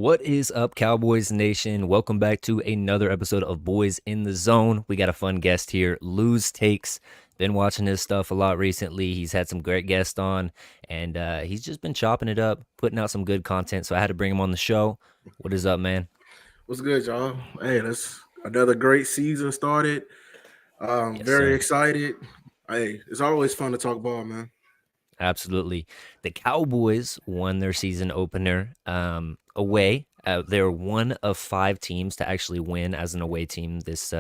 What is up, Cowboys Nation? Welcome back to another episode of Boys in the Zone. We got a fun guest here, Lose Takes. Been watching his stuff a lot recently. He's had some great guests on, and he's just been chopping it up, putting out some good content. So I had to bring him on the show. What is up, man? What's good, y'all? Hey, that's another great season started. Yes, Very sir. excited. Hey, it's always fun to talk ball, man. Absolutely. The Cowboys won their season opener away. They're one of five teams to actually win as an away team this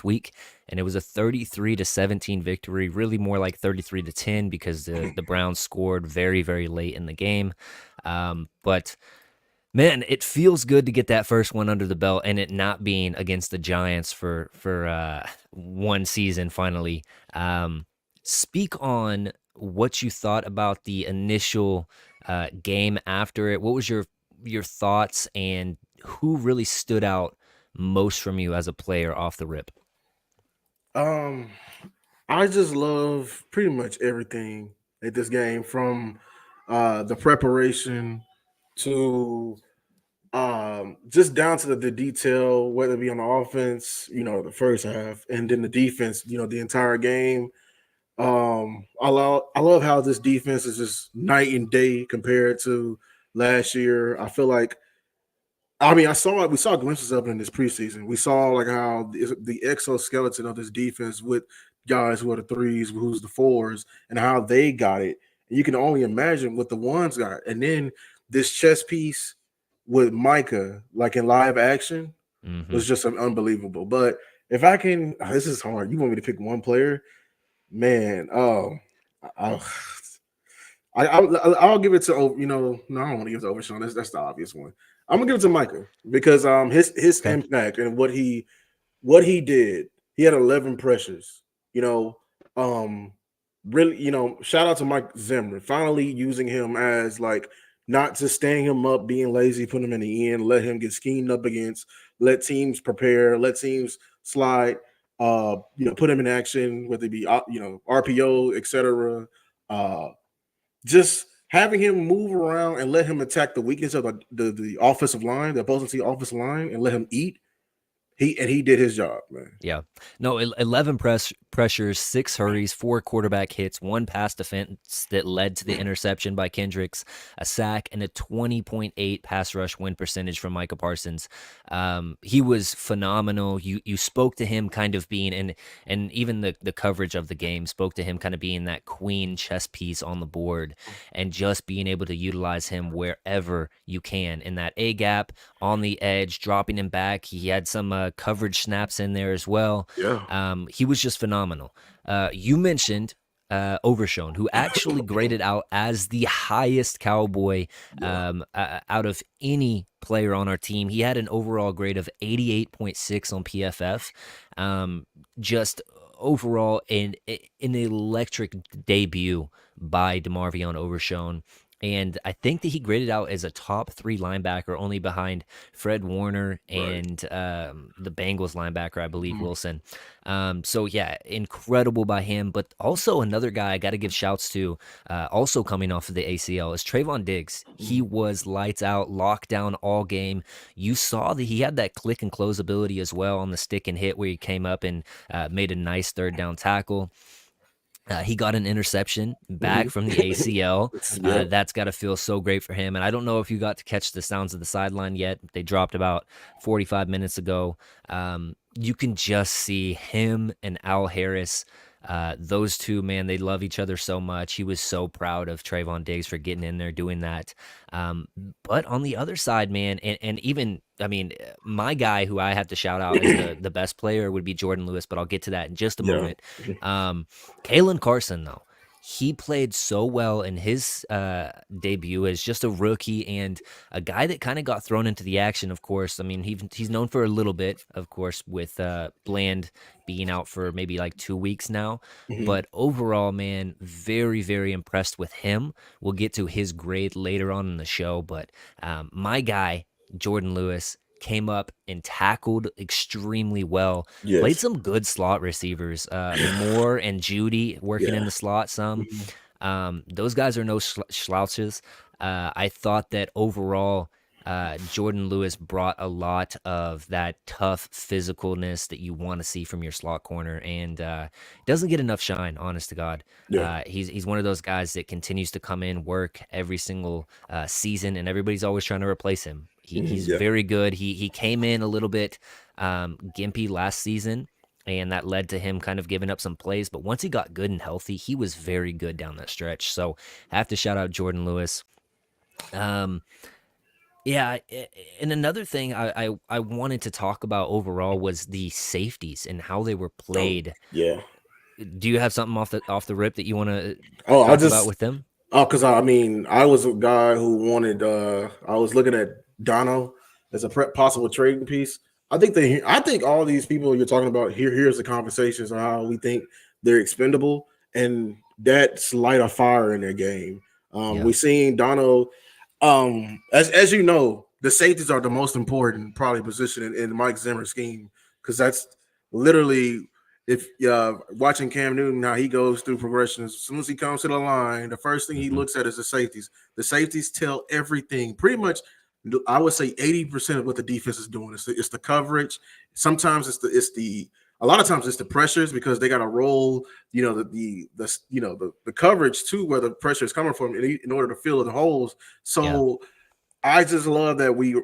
week, and it was a 33-17 victory. Really, more like 33-10 because the Browns scored very late in the game. But man, it feels good to get that first one under the belt, and it not being against the Giants for one season finally. Speak on what you thought about the initial game after it. What was your thoughts, and who really stood out most from you as a player off the rip? Um, I just love pretty much everything at this game, from the preparation to just down to the detail, whether it be on the offense, the first half, and then the defense, the entire game. I love how this defense is just night and day compared to last year. I feel like, we saw glimpses of it in this preseason. We saw like how the exoskeleton of this defense with guys who are the threes, who's the fours, and how they got it. And you can only imagine what the ones got. And then this chess piece with Micah, like in live action, Hmm. was just unbelievable. But if I can, this is hard. You want me to pick one player, man? I, I'll give it to no, I don't want to give it to Overshawn. That's the obvious one. I'm gonna give it to Micah because his Okay. impact and what he did. He had 11 pressures. You know, um, really, shout out to Mike Zimmer finally using him as like not just staying him up, being lazy, putting him in the end, let him get schemed up against, let teams prepare, let teams slide. Put him in action, whether it be RPO, etc. Uh, just having him move around and let him attack the weakness of the offensive line, the opposing team offensive line, and let him eat. He did his job, man. Yeah. No, 11 pressures, 6 hurries, 4 quarterback hits, 1 pass defense that led to the interception by Kendricks, a sack, and a 20.8 pass rush win percentage from Micah Parsons. He was phenomenal. You spoke to him kind of being, and even the coverage of the game spoke to him kind of being that queen chess piece on the board, and just being able to utilize him wherever you can in that A gap, on the edge, dropping him back. He had some coverage snaps in there as well. Yeah, He was just phenomenal. You mentioned Overshown, who actually graded out as the highest Cowboy yeah, out of any player on our team. He had an overall grade of 88.6 on PFF. Just overall an electric debut by DeMarvion Overshown. And I think that he graded out as a top 3 linebacker, only behind Fred Warner right. and the Bengals linebacker, I believe, Mhm. Wilson. So, yeah, incredible by him. But also another guy I got to give shouts to, also coming off of the ACL, is Trayvon Diggs. He Mhm. was lights out, lockdown all game. You saw that he had that click and close ability as well on the stick and hit where he came up and made a nice third down tackle. He got an interception back Mhm. from the ACL. Yep. That's got to feel so great for him. And I don't know if you got to catch the sounds of the sideline yet. They dropped about 45 minutes ago. You can just see him and Al Harris. Those two, man, they love each other so much. He was so proud of Trayvon Diggs for getting in there doing that. Um, but on the other side, man, and even I mean, my guy who I have to shout out as the best player would be Jordan Lewis, but I'll get to that in just a Yeah. moment. Kalen Carson, though, he played so well in his debut as just a rookie and a guy that kind of got thrown into the action, of course. I mean, he's known for a little bit, of course, with Bland being out for maybe like 2 weeks now. Mhm. But overall, man, very impressed with him. We'll get to his grade later on in the show. But my guy, Jordan Lewis, came up and tackled extremely well. Played Yes. some good slot receivers. Moore and Judy working in Yeah. the slot some. Mhm. Those guys are no slouches. I thought that overall, Jordan Lewis brought a lot of that tough physicalness that you want to see from your slot corner, and doesn't get enough shine. Honest to God, Yeah. he's one of those guys that continues to come in, work every single season, and everybody's always trying to replace him. He's Yeah. very good. He came in a little bit gimpy last season, and that led to him kind of giving up some plays. But once he got good and healthy, he was very good down that stretch. So I have to shout out Jordan Lewis. Um, yeah, and another thing I wanted to talk about overall was the safeties and how they were Oh, played. yeah. Do you have something off the rip that you want to Oh, I talk about just with them? because I mean, I was a guy who wanted. I was looking at Dono as a possible trading piece. I think all these people you're talking about here's the conversations on how we think they're expendable, and that's light a fire in their game. Yeah, We've seen Dono. As you know, the safeties are the most important probably position in Mike Zimmer's scheme because that's literally if watching Cam Newton how he goes through progressions. As soon as he comes to the line, the first thing he hmm looks at is the safeties. The safeties tell everything. Pretty much, I would say 80% of what the defense is doing. It's the coverage. Sometimes it's the a lot of times it's the pressures because they got to roll. You know the coverage too where the pressure is coming from in order to fill the holes. yeah, So I just love that we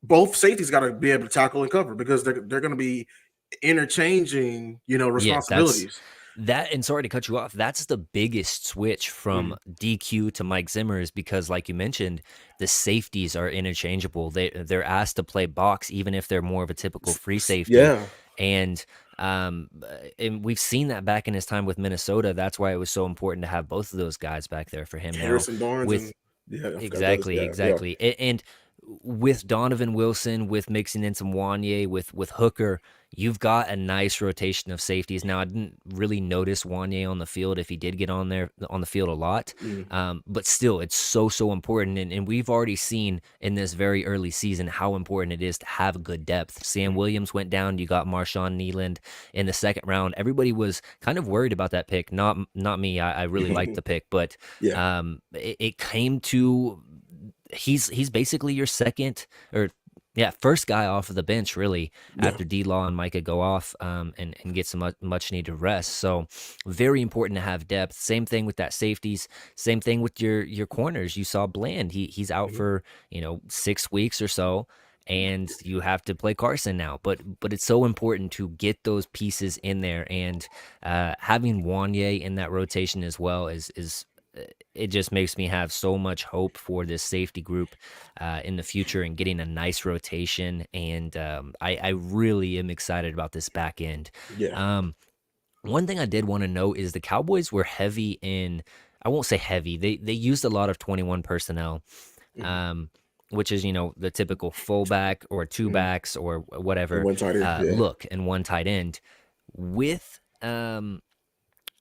both safeties got to be able to tackle and cover because they're going to be interchanging, yeah. That's responsibilities. that. And sorry to cut you off. That's the biggest switch from Mm. DQ to Mike Zimmer is because, like you mentioned, the safeties are interchangeable. They're asked to play box even if they're more of a typical free safety, Yeah, and and we've seen that back in his time with Minnesota. That's why it was so important to have both of those guys back there for him. Now Harrison Barnes and with yeah, I forgot the others. exactly, Yeah, yeah. exactly. And with Donovan Wilson, with mixing in some Wanye, with Hooker, you've got a nice rotation of safeties. Now, I didn't really notice Wanye on the field if he did get on there on the field a lot, Mm. but still, it's so important. And we've already seen in this very early season how important it is to have good depth. Sam Mm. Williams went down. You got Marshawn Nealand in the second round. Everybody was kind of worried about that pick. Not me. I really liked the pick, but Yeah. it came to he's basically your second or yeah first guy off of the bench really Yeah. after D-Law and Micah go off and get some much needed rest. So very important to have depth. Same thing with that safeties. Same thing with your corners. You saw Bland. He's out Mhm. for 6 weeks or so. And you have to play Carson now, but it's so important to get those pieces in there, and having Wanye in that rotation as well is it just makes me have so much hope for this safety group in the future and getting a nice rotation. And I really am excited about this back end. Yeah. Um, one thing I did want to note is the Cowboys were heavy in, I won't say heavy, they used a lot of 21 personnel, Mhm. um, which is, the typical fullback or two Mhm. backs or And whatever one tight end. Yeah. look and one tight end. With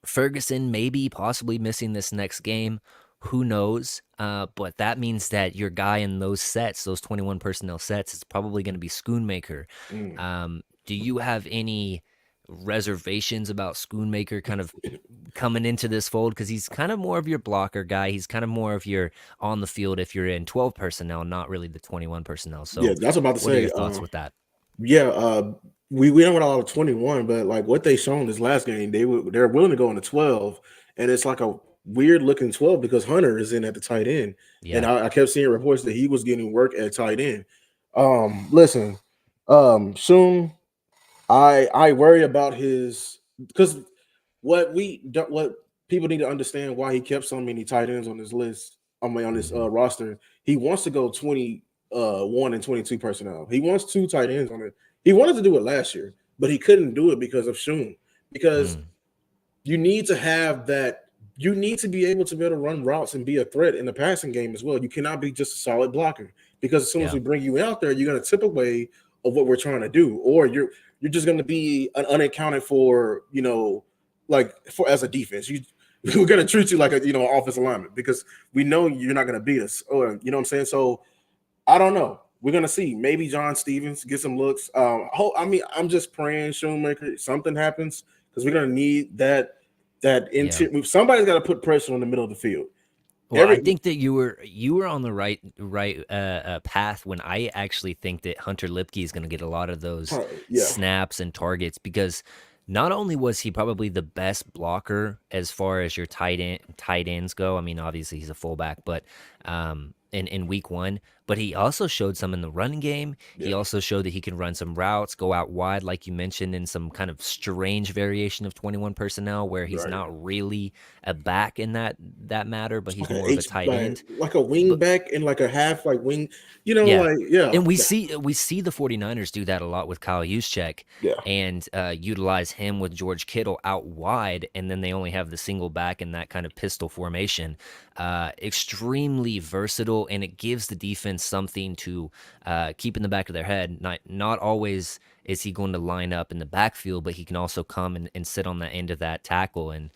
Ferguson maybe possibly missing this next game. Who knows? But that means that your guy in those sets, those 21 personnel sets, is probably going to be Schoonmaker. Mm. Do you have any reservations about Schoonmaker kind of coming into this fold? Because he's kind of more of your blocker guy. He's kind of more of your on the field if you're in 12 personnel, not really the 21 personnel. Yeah, So, that's what I'm about to what are your say. thoughts with that? Yeah, we don't got a lot of 21, but like what they shown this last game, they're willing to go into 12, and it's like a weird looking 12 because Hunter is in at the tight end, and Yeah. I kept seeing reports that he was getting work at tight end. Listen, soon I worry about his because what people need to understand why he kept so many tight ends on his list. I mean, on this hmm roster, he wants to go 21 and 22 personnel. He wants two tight ends on it. He wanted to do it last year, but he couldn't do it because of Shun. Because Mm, you need to have that. You need to be able to run routes and be a threat in the passing game as well. You cannot be just a solid blocker because as soon as yeah. we bring you out there, you're going to tip away of what we're trying to do, or you're just going to be an unaccounted for. Like for as a defense, we're going to treat you like a offensive lineman because we know you're not going to beat us, or you know what I'm saying. So I don't know. We're gonna see. Maybe John Stevens get some looks. I mean, I'm just praying Shoemaker something happens because we're gonna need that Yeah. interior. Somebody's got to put pressure on the middle of the field. Well, I think that you were on the right path when I actually think that Hunter Lipke is going to get a lot of those Yeah, snaps and targets because not only was he probably the best blocker as far as your tight ends go. I mean, obviously he's a fullback, but in week one, but he also showed some in the running game. He yeah, also showed that he can run some routes, go out wide, like you mentioned, in some kind of strange variation of 21 personnel where he's right. not really a back in that matter, but he's Like a more of a H, tight end. like a wing But back and like a half like wing, yeah. like yeah, And we yeah, see the 49ers do that a lot with Kyle Juszczyk yeah. and utilize him with George Kittle out wide, and then they only have the single back in that kind of pistol formation. Extremely versatile, and it gives the defense something to keep in the back of their head. Not always is he going to line up in the backfield, but he can also come and sit on the end of that tackle and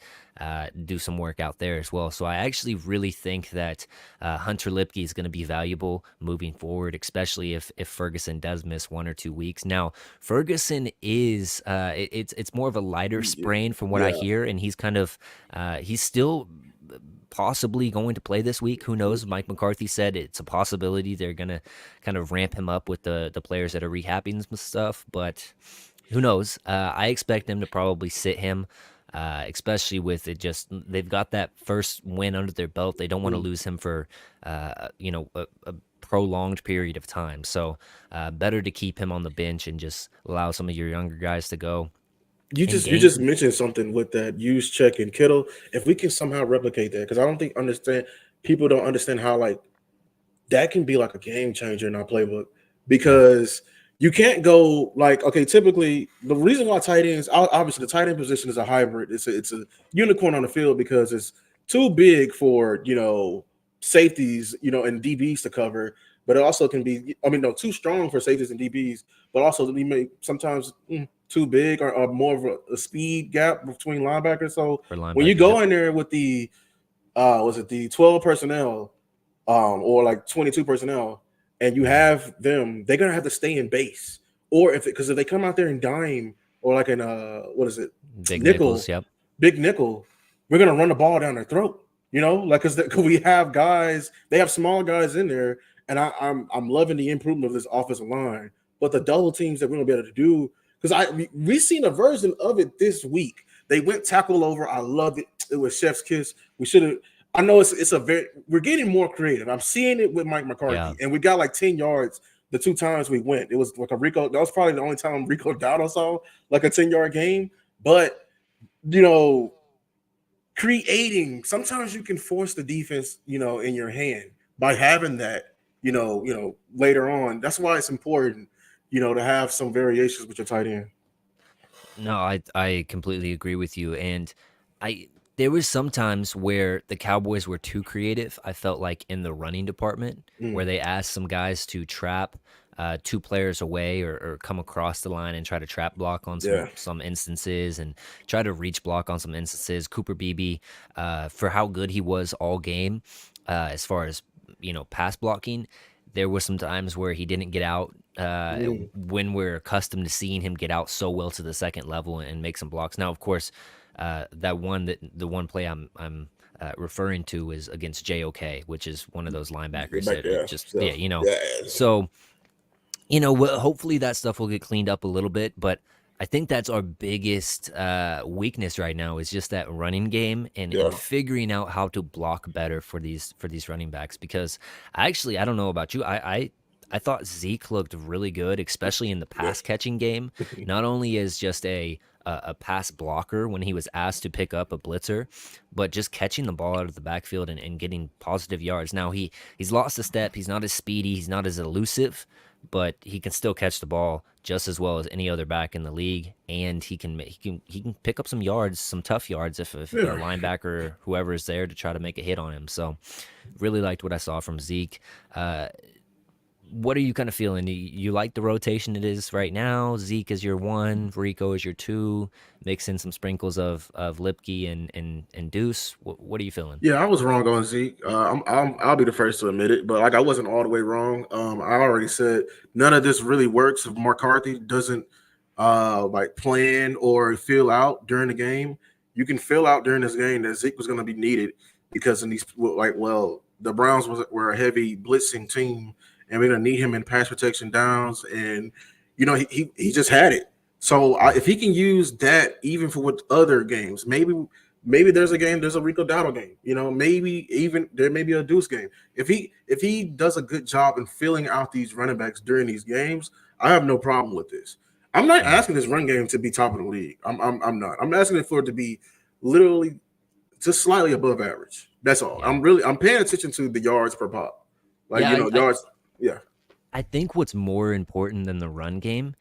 do some work out there as well. So I actually really think that Hunter Lipke is going to be valuable moving forward, especially if Ferguson does miss 1 or 2 weeks. Now Ferguson is it's more of a lighter sprain from what I Yeah. hear, and he's kind of he's still possibly going to play this week. Who knows? Mike McCarthy said it's a possibility they're gonna kind of ramp him up with the players that are rehabbing and stuff, but who knows? I expect them to probably sit him, especially with it. Just they've got that first win under their belt. They don't want to Mm. lose him for a prolonged period of time. So better to keep him on the bench and just allow some of your younger guys to go and You just gain. mentioned something with that use check and Kittle. If we can somehow replicate that, because I don't think understand people don't understand how like that can be like a game changer in our playbook Yeah, because you can't go like okay. Typically, the reason why tight ends obviously the tight end position is a hybrid. It's a unicorn on the field because it's too big for safeties and DBs to cover, but it also can be I mean no too strong for safeties and DBs, but also we may sometimes too big or more of a speed gap between linebackers. So for when you linebackers. go Yep, in there with the was it the 12 personnel or like 22 personnel, and you hmm have them, they're gonna have to stay in base. Or if they come out there and dime or like an what is it, Big Nichols. nickel, Yep. big nickel, we're gonna run the ball down their throat. Like because we have guys, they have small guys in there, and I'm loving the improvement of this offensive line. But the double teams that we're gonna be able to do, because we seen a version of it this week. They went tackle over. I loved it. It was chef's kiss. We should have. I know it's a very we're getting more creative. I'm seeing it with Mike Yeah. McCarthy, and we got like 10 yards the two times we went. It was like a Rico. That was probably the only time Rico Dowdle saw like a 10-yard game. But you know, creating sometimes you can force the defense, in your hand by having that, later on. That's why it's important, to have some variations with your tight end. No, I completely agree with you, and I there was some times where the Cowboys were too creative. I felt like in the running department where Mm, they asked some guys to trap two players away or come across the line and try to trap block on yeah. some instances and try to reach block on some instances. Cooper Beebe, for how good he was all game, as far as pass blocking, there were some times where he didn't get out Mm, when we're accustomed to seeing him get out so well to the second level and make some blocks. Now, of course, the one play I'm referring to is against JOK, which is one of those linebackers back that it there. just So, yeah. So hopefully that stuff will get cleaned up a little bit, but I think that's our biggest weakness right now is just that running game and Yeah. figuring out how to block better for these running backs. Because I don't know about you, I thought Zeke looked really good, especially in the Yeah. pass catching game. Not only as just a pass blocker when he was asked to pick up a blitzer, but just catching the ball out of the backfield and getting positive yards. Now he's lost a step. He's not as speedy. He's not as elusive, but he can still catch the ball just as well as any other back in the league, and he can pick up some yards, some tough yards if a Yeah. linebacker or whoever is there to try to make a hit on him. So, really liked what I saw from Zeke. What are you kind of feeling? You like the rotation it is right now? Zeke is your one, Rico is your two. Mix in some sprinkles of Lipke and Deuce. What are you feeling? Yeah, I was wrong on Zeke. I'll be the first to admit it, but like I wasn't all the way wrong. I already said none of this really works if McCarthy doesn't like plan or fill out during the game. You can fill out during this game that Zeke was going to be needed, because in these like the Browns were a heavy blitzing team, and we're gonna need him in pass protection downs, and he just had it. So Yeah. if he can use that even for with other games, maybe there's a Rico Dowdle game, maybe even there may be a Deuce game. If he does a good job in filling out these running backs during these games, I have no problem with this. I'm not Mhm. asking this run game to be top of the league. I'm not. I'm asking it for it to be literally just slightly above average. That's all. Yeah. I'm paying attention to the yards per pop. Like, Yeah, yards. Yeah. I think what's more important than the run game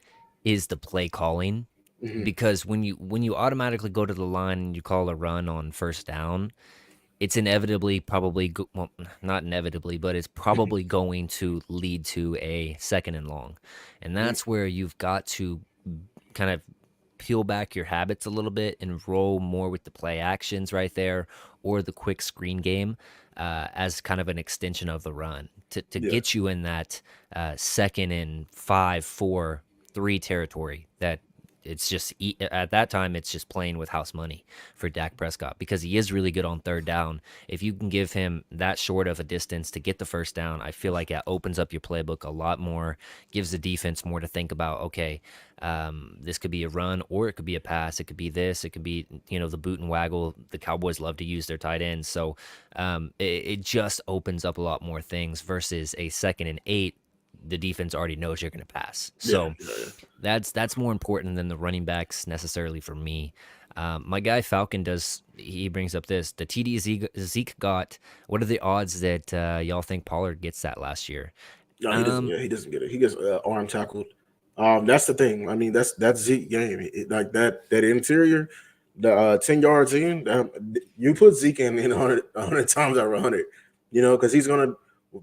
is the play calling, Hmm. because when you automatically go to the line and you call a run on first down, it's inevitably well, not inevitably, but it's probably going to lead to a second and long. And that's where you've got to kind of peel back your habits a little bit and roll more with the play actions right there, or the quick screen game, as kind of an extension of the run to Yeah. get you in that second and 5, 4, 3 territory. That it's just at that time it's just playing with house money for Dak Prescott, because he is really good on third down. If you can give him that short of a distance to get the first down, I feel like it opens up your playbook a lot more, gives the defense more to think about. Okay, this could be a run or it could be a pass. It could be this. It could be, the boot and waggle. The Cowboys love to use their tight ends. So it just opens up a lot more things versus a 2nd and 8. The defense already knows you're going to pass. Yeah. So Yeah. that's more important than the running backs necessarily for me. My guy Falcon he brings up this: the TD Zeke got. What are the odds that y'all think Pollard gets that last year? No, he doesn't. Um, Yeah, he doesn't get it. He gets arm tackled. That's the thing. I mean, that's Zeke game. Like that interior, the 10 yards in, you put Zeke in 100 times out of 100. Because he's gonna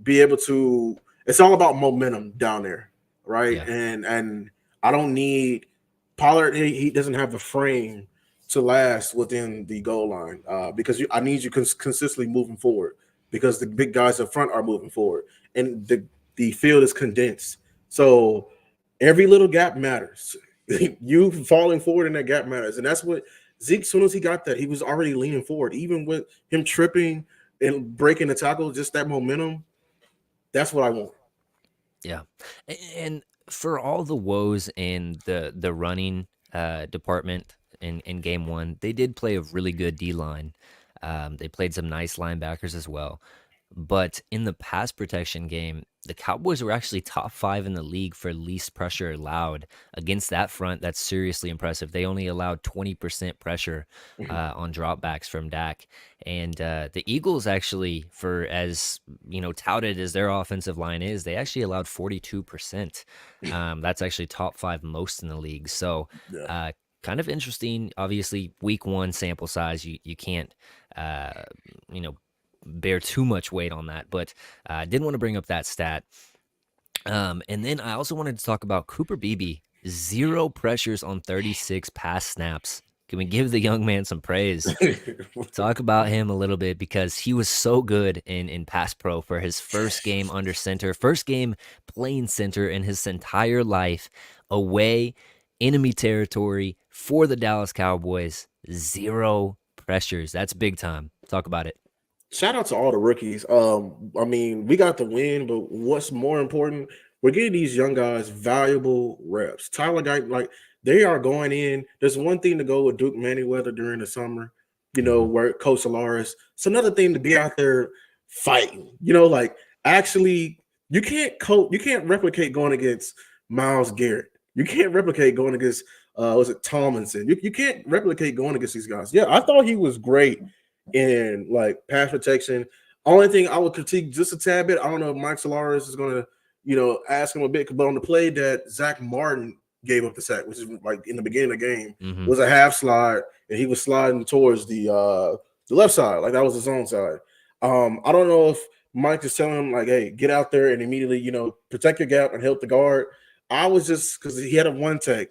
be able to. It's all about momentum down there, right? yeah, And I don't need Pollard. He doesn't have the frame to last within the goal line, because I need you consistently moving forward, because the big guys up front are moving forward, and the field is condensed. So every little gap matters. You falling forward in that gap matters. And that's what Zeke, as soon as he got that, he was already leaning forward. Even with him tripping and breaking the tackle, just that momentum, that's what I want. yeah. And for all the woes in the running department in game one, they did play a really good D line. They played some nice linebackers as well. But in the pass protection game, the Cowboys were actually top 5 in the league for least pressure allowed against that front. That's seriously impressive. They only allowed 20% pressure on dropbacks from Dak. And the Eagles actually, for as touted as their offensive line is, they actually allowed 42%. That's actually top 5 most in the league. So Yeah. uh, kind of interesting. Obviously, week one sample size, you can't uh, you know bear too much weight on that, but I didn't want to bring up that stat. And then I also wanted to talk about Cooper Beebe. 0 pressures on 36 pass snaps. Can we give the young man some praise? Talk about him a little bit, because he was so good in pass pro for his first game under center, first game playing center in his entire life, away, enemy territory for the Dallas Cowboys. 0 pressures. That's big time. Talk about it. Shout out to all the rookies. I mean, we got the win, but what's more important, we're getting these young guys valuable reps. Tyler Guy, like they are going in. There's one thing to go with Duke Manyweather during the summer, Hmm. where Coach Solaris. It's another thing to be out there fighting. Like actually, you can't replicate going against Miles Garrett. You can't replicate going against was it Tomlinson? You can't replicate going against these guys. Yeah, I thought he was great in like pass protection. Only thing I would critique just a tad bit, I don't know if Mike Solaris is going to, ask him a bit, but on the play that Zach Martin gave up the sack, which is like in the beginning of the game, Hmm. was a half slide, and he was sliding towards the left side, like that was his own side. I don't know if Mike is telling him like, hey, get out there and immediately, protect your gap and help the guard. I was just because he had a one take,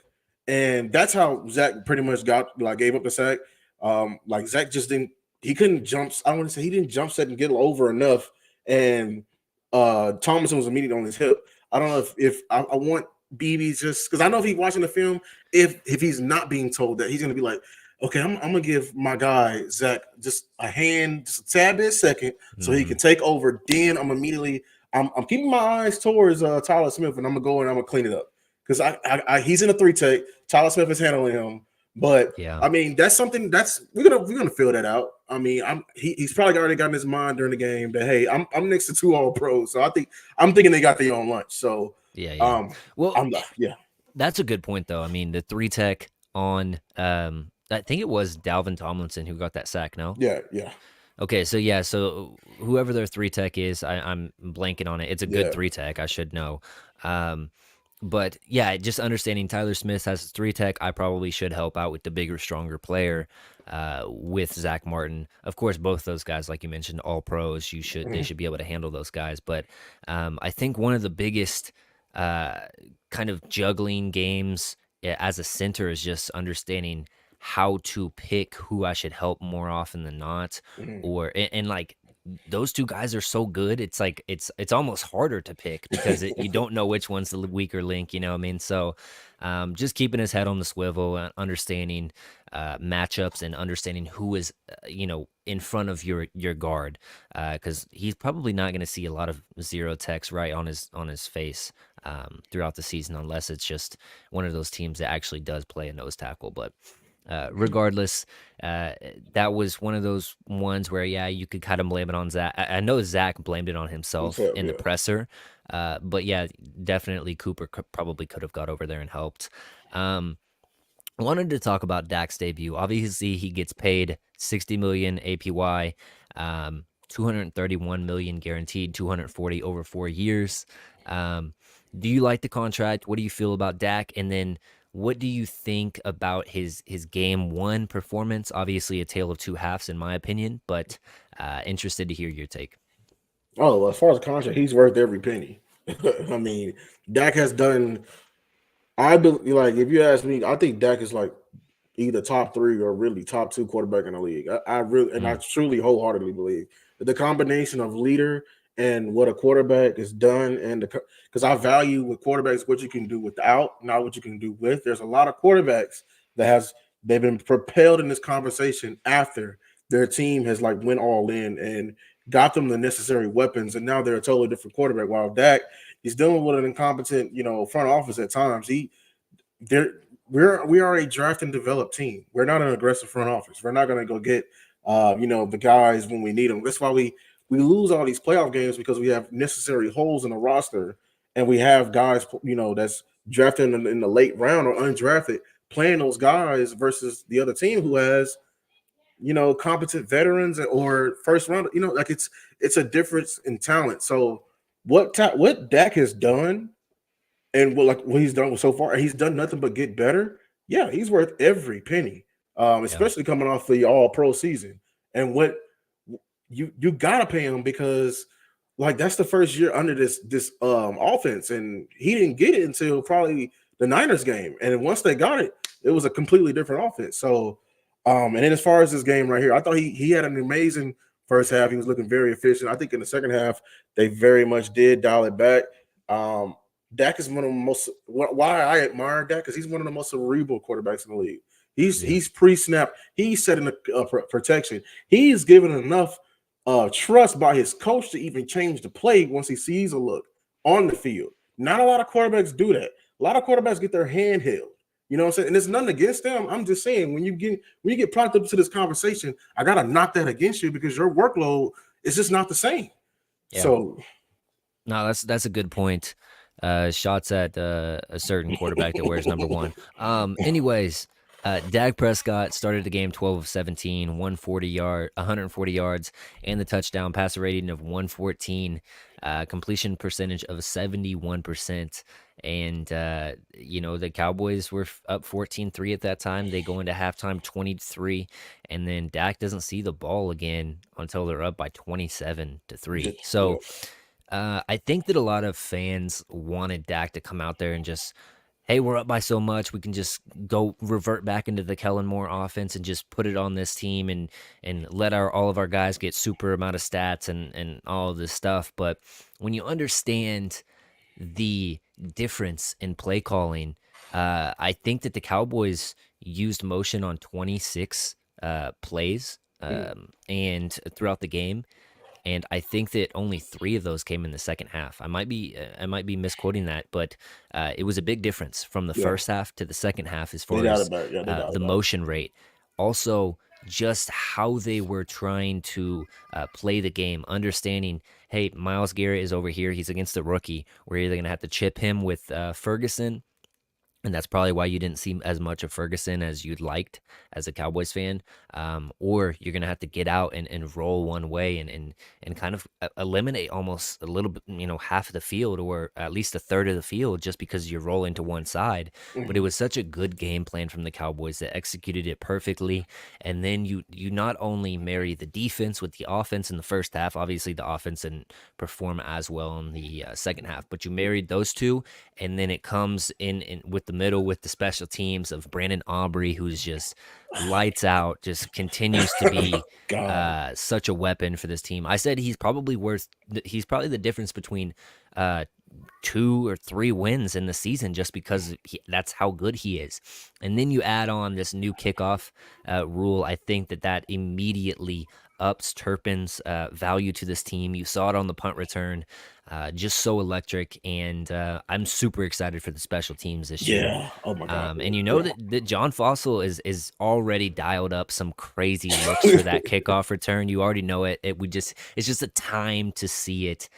and that's how Zach pretty much got like gave up the sack. Like Zach just didn't he couldn't jump. I want to say he didn't jump set and get over enough. And Thomason was immediately on his hip. I don't know if I want BB just because I know if he's watching the film, if he's not being told that, he's gonna be like, okay, I'm gonna give my guy Zach just a hand, just a tad bit second, so he can Hmm. take over. Then I'm keeping my eyes towards Tyler Smith, and I'm gonna go and I'm gonna clean it up because he's in a three tech. Tyler Smith is handling him, but Yeah. I mean that's something that's we're gonna feel that out. I mean, he's probably already got in his mind during the game that hey, I'm next to two All Pros, so I'm thinking they got their own lunch. So Yeah, yeah. um, Well, I'm yeah that's a good point though. I mean, the three tech on I think it was Dalvin Tomlinson who got that sack, no? yeah Okay, so yeah, so whoever their three tech is, I'm blanking on it. It's a good yeah. three tech, I should know. Um, but yeah, just understanding Tyler Smith has three tech, I probably should help out with the bigger, stronger player with Zach Martin. Of course, both those guys, like you mentioned, all pros. They Mhm. should be able to handle those guys. But I think one of the biggest uh, kind of juggling games as a center is just understanding how to pick who I should help more often than not, Mhm. or and like those two guys are so good. It's like it's almost harder to pick because you don't know which one's the weaker link. You know what I mean? So just keeping his head on the swivel, understanding matchups, and understanding who is in front of your guard, because he's probably not going to see a lot of zero techs right on his face throughout the season unless it's just one of those teams that actually does play a nose tackle. But regardless, uh, that was one of those ones where, yeah, you could kind of blame it on Zach. I know Zach blamed it on himself Himself, in the yeah. presser, but yeah, definitely Cooper probably could have got over there and helped. Um, Wanted to talk about Dak's debut. Obviously, he gets paid 60 million APY, 231 million guaranteed, 240 over 4 years. Um, do you like the contract? What do you feel about Dak? And then what do you think about his game one performance? Obviously, a tale of two halves, in my opinion, but interested to hear your take. Oh, well, as far as the contract, he's worth every penny. I mean, Dak has done. I believe, like, if you ask me, I think Dak is like either top three or really top two quarterback in the league. I really and I Mm, truly wholeheartedly believe that the combination of leader and what a quarterback is done, and because I value with quarterbacks what you can do without, not what you can do with. There's a lot of quarterbacks that has they've been propelled in this conversation after their team has like went all in and got them the necessary weapons, and now they're a totally different quarterback. While Dak, he's dealing with an incompetent, front office at times. There we are a draft and develop team. We're not an aggressive front office. We're not going to go get the guys when we need them. That's why we lose all these playoff games because we have necessary holes in the roster, and we have guys that's drafted in the late round or undrafted playing those guys versus the other team who has competent veterans or first round. Like it's a difference in talent. So what Dak has done and what he's done so far, he's done nothing but get better. Yeah, he's worth every penny, yeah, especially coming off the All Pro season. And what you gotta pay him because like that's the first year under this offense, and he didn't get it until probably the Niners game. And once they got it, it was a completely different offense. So, and then as far as this game right here, I thought he had an amazing first half. He was looking very efficient. I think in the second half they very much did dial it back. Um, Dak is one of the most why I admire Dak because he's one of the most cerebral quarterbacks in the league. He's yeah, he's pre-snap. He's setting the protection. He's given enough trust by his coach to even change the play once he sees a look on the field. Not a lot of quarterbacks do that. A lot of quarterbacks get their hand held. You know what I'm saying? And it's nothing against them. I'm just saying when you get propped up to this conversation, I gotta knock that against you because your workload is just not the same. yeah. So No, that's a good point. Shots at a certain quarterback that wears number one. Anyways, Dak Prescott started the game 12 of 17, 140 yards, and the touchdown passer rating of 114, completion percentage of 71%. And the Cowboys were up 14-3 at that time. They go into halftime 20-3, and then Dak doesn't see the ball again until they're up by 27-3. yeah, So I think that a lot of fans wanted Dak to come out there and just, hey, we're up by so much, we can just go revert back into the Kellen Moore offense and just put it on this team and let all of our guys get super amount of stats and all of this stuff. But when you understand the difference in play calling, I think that the Cowboys used motion on 26 plays Mm, and throughout the game, and I think that only 3 of those came in the second half. I might be misquoting that, but it was a big difference from the yeah, first half to the second half as they far got as it back. Yeah, they got the it back. motion rate. Also, just how they were trying to play the game, understanding, hey, Miles Garrett is over here. He's against the rookie. We're either going to have to chip him with Ferguson, and that's probably why you didn't see as much of Ferguson as you'd liked as a Cowboys fan. Or you're gonna have to get out and roll one way and kind of eliminate almost a little bit, half of the field or at least a third of the field just because you're rolling to one side. But it Mhm. was such a good game plan from the Cowboys that executed it perfectly. And then you not only marry the defense with the offense in the first half. Obviously, the offense didn't perform as well in the second half, but you married those two, and then it comes in with the middle with the special teams of Brandon Aubrey, who's just lights out, just continues to be God, such a weapon for this team. I said he's probably the difference between uh, 2 or 3 wins in the season just because that's how good he is. And then you add on this new kickoff rule. I think that immediately ups Turpin's value to this team. You saw it on the punt return, just so electric. And I'm super excited for the special teams this year. yeah. Oh my God, And you know yeah. that John Fossil is already dialed up some crazy looks for that kickoff return. You already know it. It's just a time to see it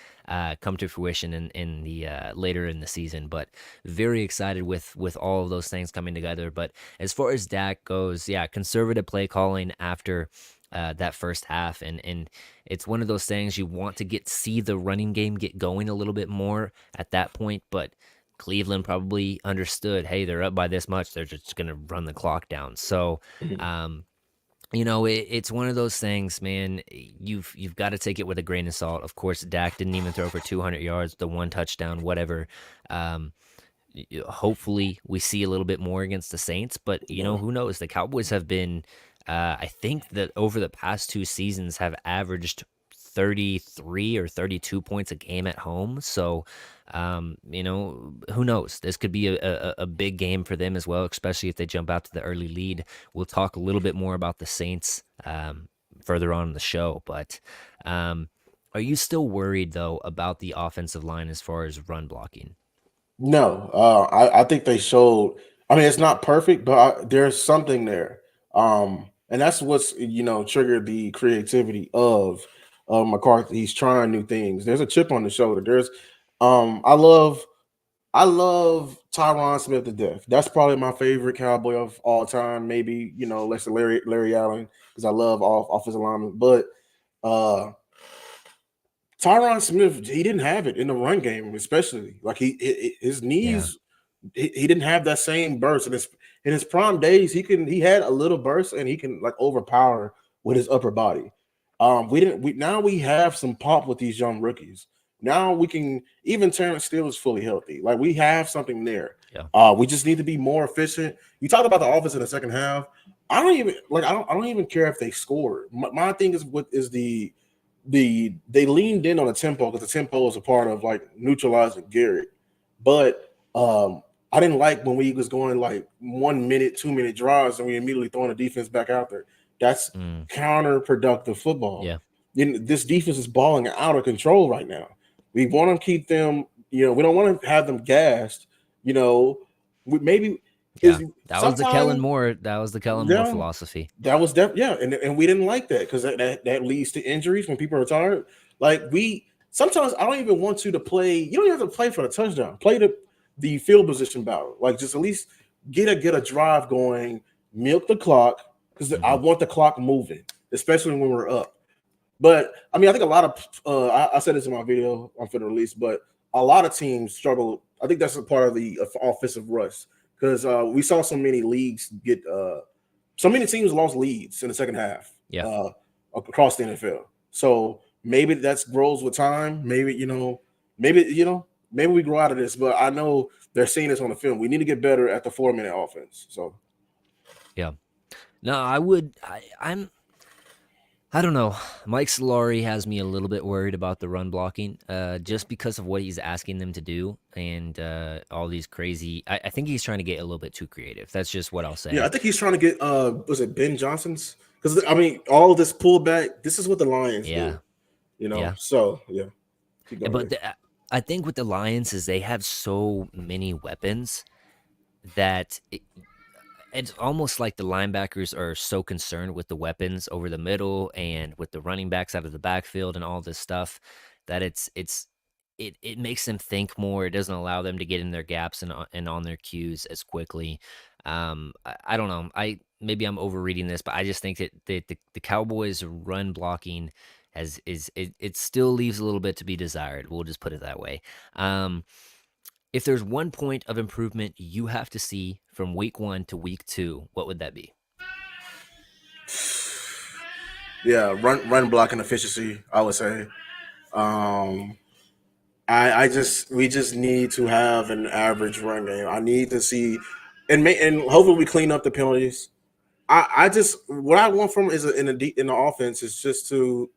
come to fruition in the later in the season. But very excited with all of those things coming together. But as far as Dak goes, yeah, conservative play calling after that first half, and it's one of those things you want to see the running game get going a little bit more at that point, but Cleveland probably understood, hey, they're up by this much, they're just going to run the clock down. So, Mhm. um, it's one of those things, man. You've got to take it with a grain of salt. Of course, Dak didn't even throw for 200 yards, the one touchdown, whatever. Um, Hopefully, we see a little bit more against the Saints, but Yeah. who knows? The Cowboys have been, I think that over the past 2 seasons have averaged 33 or 32 points a game at home. So, who knows? This could be a big game for them as well, especially if they jump out to the early lead. We'll talk a little bit more about the Saints further on in the show, but are you still worried though about the offensive line as far as run blocking? No, I think they showed. I mean, it's not perfect, but there's something there, and that's what's triggered the creativity of McCarthy. He's trying new things. There's a chip on the shoulder. I love Tyron Smith to death. That's probably my favorite Cowboy of all time. Maybe less than Larry Allen because I love offensive linemen, but uh Tyron Smith, he didn't have it in the run game, especially like his Yeah, knees. He didn't have that same burst in his prime days. He had a little burst and he can like overpower with his upper body. We didn't. We now we have some pop with these young rookies. Now we can even Terrence Steele is fully healthy. Like we have something there. yeah, We just need to be more efficient. You talked about the offense in the second half. I don't even care if they scored. My thing is what is they leaned in on the tempo because the tempo is a part of like neutralizing Garrett. But I didn't like when we was going like 1 minute, 2 minute drives and we immediately throwing the defense back out there. That's mm, counterproductive football. yeah, This defense is balling out of control right now. We want to keep them, we don't want to have them gassed, you know. Maybe yeah. is That was the Kellen sometimes Moore. That was the Kellen Moore yeah, philosophy. that was yeah, and we didn't like that because that leads to injuries when people are tired. Like we sometimes I don't even want you to play. You don't even have to play for the touchdown. Play the field position battle. Like just at least get a drive going, milk the clock because I Hmm. want the clock moving, especially when we're up. But I mean, I think a lot of I said this in my video on for the release, but a lot of teams struggle. I think that's a part of the offensive rush because we saw so many leagues get so many teams lost leads in the second half Yeah, across the NFL. So maybe that grows with time. Maybe maybe we grow out of this. But I know they're seeing this on the film. We need to get better at the 4 minute offense. So yeah. No, I would. I'm. I don't know. Mike Solari has me a little bit worried about the run blocking, just because of what he's asking them to do and all these crazy. I think he's trying to get a little bit too creative. That's just what I'll Yeah, I say. think he's trying to get was it Ben Johnson's? Because I mean, all of this pullback, this is what the Lions do, Yeah, you know. yeah. So yeah, keep going. But I think with the Lions is they have so many weapons that it's almost like the linebackers are so concerned with the weapons over the middle and with the running backs out of the backfield and all this stuff that it makes them think more. It doesn't allow them to get in their gaps and on their cues as quickly. I don't know. I maybe I'm overreading this, but I just think that the Cowboys run blocking has is it still leaves a little bit to be desired. We'll just put it that way. Um, if there's one point of improvement you have to see from week 1 to week 2, what would that be? Yeah, run blocking efficiency, I would say. Um, I just we just need to have an average run game. I need to see, and hopefully we clean up the penalties. I just what I want from is in the offense is just to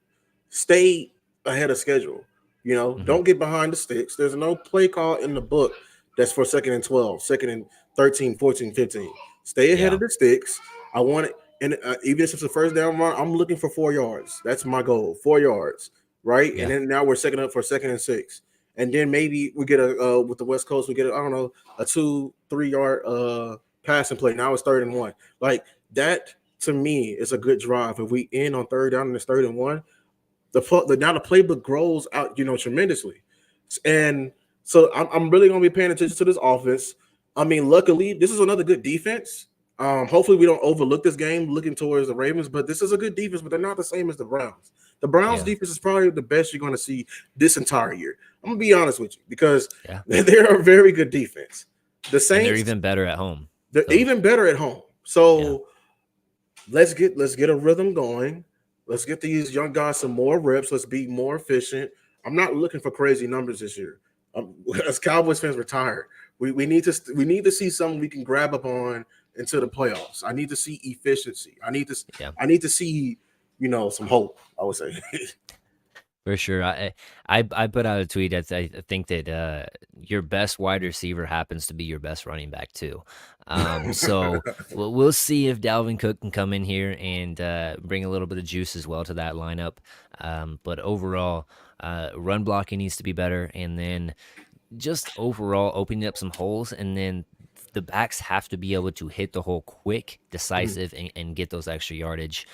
stay ahead of schedule. You know, Hmm. don't get behind the sticks. There's no play call in the book that's for second and 12, second and 13, 14, 15. Stay ahead Yeah, of the sticks. I want it, and even if it's a first down run, I'm looking for 4 yards. That's my goal, 4 yards, right? And yeah, then now we're second up for second and 6. And then maybe we get a with the West Coast, we get I don't know, a 2, 3 yard passing play. Now it's 3rd and 1. Like that to me is a good drive. If we end on third down and it's 3rd and 1, the now the playbook grows out, tremendously, and so I'm really going to be paying attention to this offense. I mean, luckily, this is another good defense. Hopefully, we don't overlook this game looking towards the Ravens, but this is a good defense, but they're not the same as the Browns. The Browns yeah, defense is probably the best you're going to see this entire year. I'm gonna be honest with you because yeah. they're a very good defense. The And they're Saints, even better at home. they're So, even better at home. yeah, So let's get a rhythm going. Let's get these young guys some more reps. Let's be more efficient. I'm not looking for crazy numbers this year. As Cowboys fans, we're tired. We need to see something we can grab up on into the playoffs. I need to see efficiency. yeah. I need to see some hope. I would say. For sure. I put out a tweet that I think that your best wide receiver happens to be your best running back too. So we'll see if Dalvin Cook can come in here and bring a little bit of juice as well to that lineup. But overall, run blocking needs to be better, and then just overall opening up some holes, and then the backs have to be able to hit the hole quick, decisive, and get those extra yardage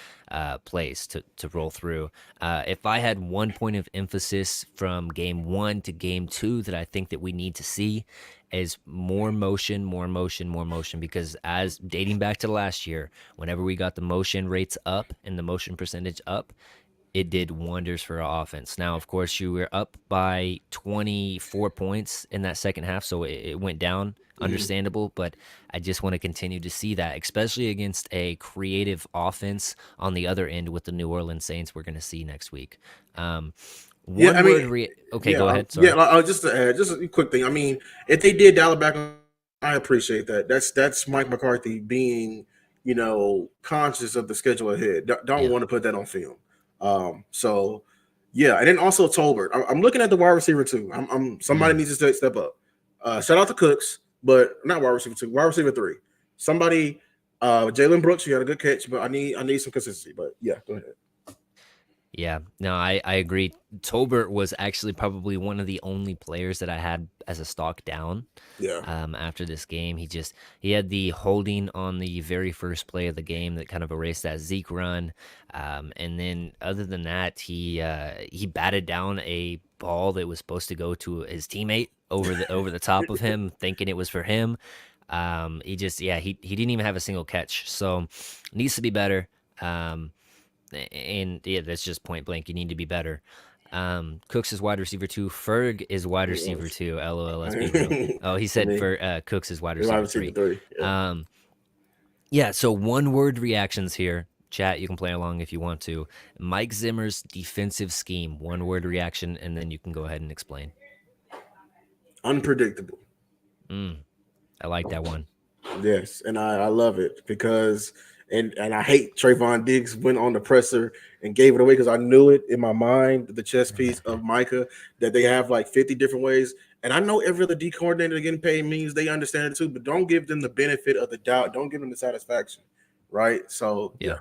plays to roll through. If I had one point of emphasis from game 1 to game 2 that I think that we need to see is more motion, more motion, more motion. Because as dating back to last year, whenever we got the motion rates up and the motion percentage up, it did wonders for our offense. Now, of course, you were up by 24 points in that second half, so it went down. Mhm. Understandable, but I just want to continue to see that, especially against a creative offense on the other end with the New Orleans Saints we're going to see next week. Um, Yeah, one I mean, word. Okay, yeah, go ahead. yeah. Sorry. Just to add, just a quick thing. I mean, if they did dial it back, I appreciate that. That's Mike McCarthy being, conscious of the schedule ahead. Don't Yeah. want to put that on film. So yeah, and then also Tolbert. I'm looking at the wide receiver too. Somebody Mm. needs to step up. Shout out to Cooks, but not wide receiver 2, wide receiver 3. Somebody, Jalen Brooks, you had a good catch, but I need some consistency. But yeah, go ahead. Yeah, no, I agree. Tolbert was actually probably one of the only players that I had as a stock down Yeah. after this game. He had the holding on the very first play of the game that kind of erased that Zeke run, and then other than that, he batted down a ball that was supposed to go to his teammate over the top of him, thinking it was for him. He just he didn't even have a single catch, so needs to be better. Um, and yeah, that's just point blank. You need to be better. Cooks is wide receiver 2. Ferg is wide receiver 2. LOL. Let's be real. Oh, he For said me, for Cooks is wide wide receiver receiver 3. 3. Yeah. Um, yeah. So one word reactions here. Chat, you can play along if you want to. Mike Zimmer's defensive scheme. One word reaction, and then you can go ahead and explain. Unpredictable. Mm, I like that one. Yes, and I love it because And I hate Trayvon Diggs went on the presser and gave it away because I knew it in my mind, the chess piece of Micah, that they have like 50 different ways. And I know every other D coordinator getting paid means they understand it too, but don't give them the benefit of the doubt. Don't give them the satisfaction. Right. So yeah. Yeah.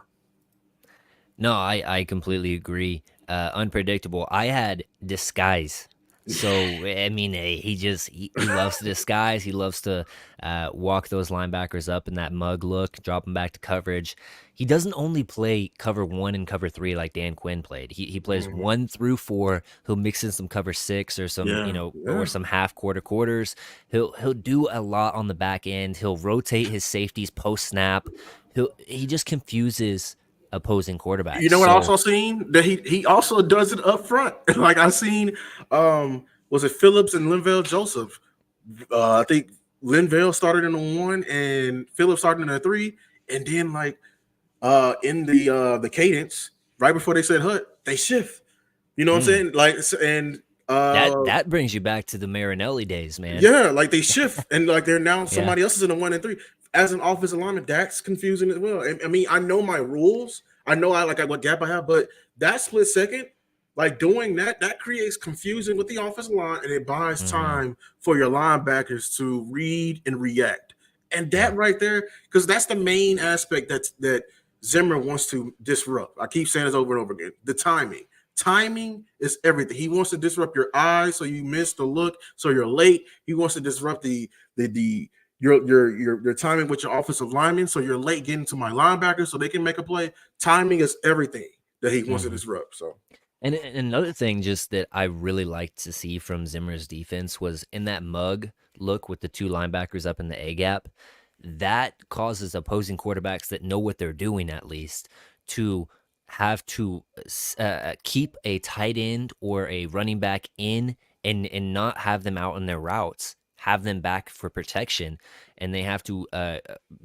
No, I completely agree. Unpredictable. I had disguise. So I mean, he loves to disguise. He loves to walk those linebackers up in that mug look, drop them back to coverage. He doesn't only play cover 1 and cover 3 like Dan Quinn played. He plays Mhm. 1 through 4. He'll mix in some cover 6 or some Yeah. or Yeah. some half quarters. He'll do a lot on the back end. He'll rotate his safeties post snap. He just confuses opposing quarterbacks. You know what I So also seen that he also does it up front. Like I seen was it Phillips and Linval Joseph? I think Linval started in the 1 and Phillips started in the 3, and then like in the cadence right before they said hut, they shift. You know what I'm mm, saying? Like and that brings you back to the Marinelli days, man. yeah, like they shift and like they're now Yeah. somebody else is in the 1 and 3. As an offensive lineman, that's confusing as well. I mean, I know my rules. I know what gap I have, but that split second, like doing that creates confusion with the offensive line and it buys Hmm. time for your linebackers to read and react. And Yeah. that right there, because that's the main aspect that Zimmer wants to disrupt. I keep saying this over and over again. The timing. Timing is everything. He wants to disrupt your eyes so you miss the look, so you're late. He wants to disrupt the your timing with your offensive linemen, so you're late getting to my linebackers so they can make a play. Timing is everything that he wants to Hmm. disrupt. So And another thing just that I really liked to see from Zimmer's defense was in that mug look with the 2 linebackers up in the A gap. That causes opposing quarterbacks that know what they're doing at least to have to keep a tight end or a running back in and not have them out in their routes, have them back for protection, and they have to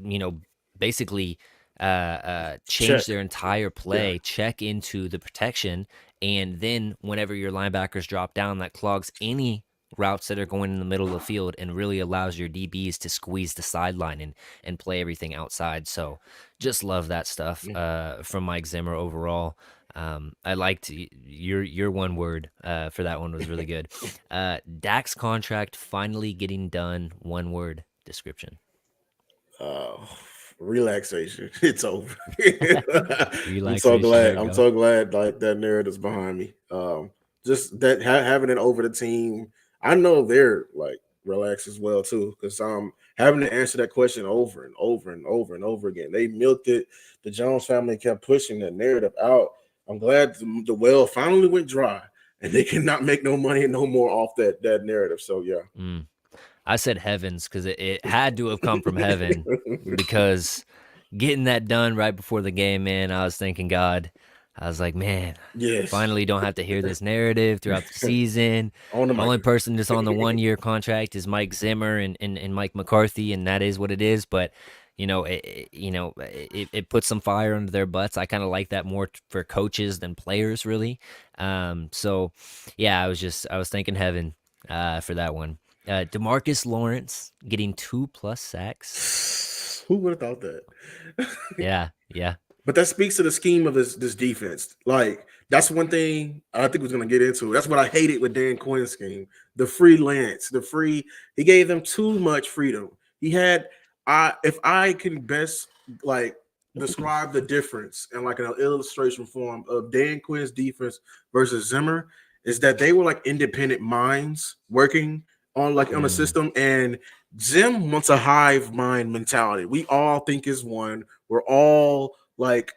you know basically change check. their entire Yeah. play, check into the protection, and then whenever your linebackers drop down, that clogs any routes that are going in the middle of the field and really allows your DBs to squeeze the sideline and play everything outside. So just love that stuff from Mike Zimmer overall. I liked your one word for that one was really good. Dak's contract finally getting done. One word description. uh, Relaxation. It's over. I'm so Relaxation. There glad. you I'm go. so glad. Like that narrative's behind me. Just that having it over the team. I know they're like relaxed as well too, because having to answer that question over and over and over and over again. They milked it. The Jones family kept pushing that narrative out. I'm glad the well finally went dry, and they cannot make no money no more off that narrative. So yeah. Mm. I said heavens because it had to have come from heaven because getting that done right before the game, man, I was thanking God. I was like, man, Yes. finally don't have to hear this narrative throughout the season. On the The mic. only person that's on the 1 year contract is Mike Zimmer and Mike McCarthy, and that is what it is. But it puts some fire under their butts. I kind of like that more for coaches than players, really. So yeah, I was thanking heaven for that one. Demarcus Lawrence getting 2+ sacks. Who would have thought that? Yeah, yeah. But that speaks to the scheme of this defense. Like that's one thing I think was going to get into. That's what I hated with Dan Quinn's scheme. The freelance, the free. He gave them too much freedom. He had. I if I can best like describe the difference in like an illustration form of Dan Quinn's defense versus Zimmer is that they were like independent minds working on a Mm, system, and Zim wants a hive mind mentality. We all think is one. We're all like,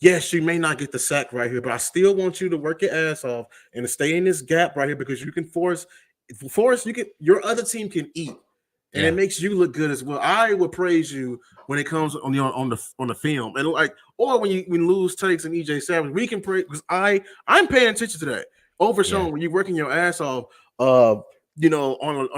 yes, you may not get the sack right here, but I still want you to work your ass off and to stay in this gap right here because you can force you can your other team can eat. And it yeah, makes you look good as well. I would praise you when it comes on the film. And like, or when lose takes and EJ Savage, we can pray because I'm paying attention to that. yeah, Overshown when you're working your ass off, on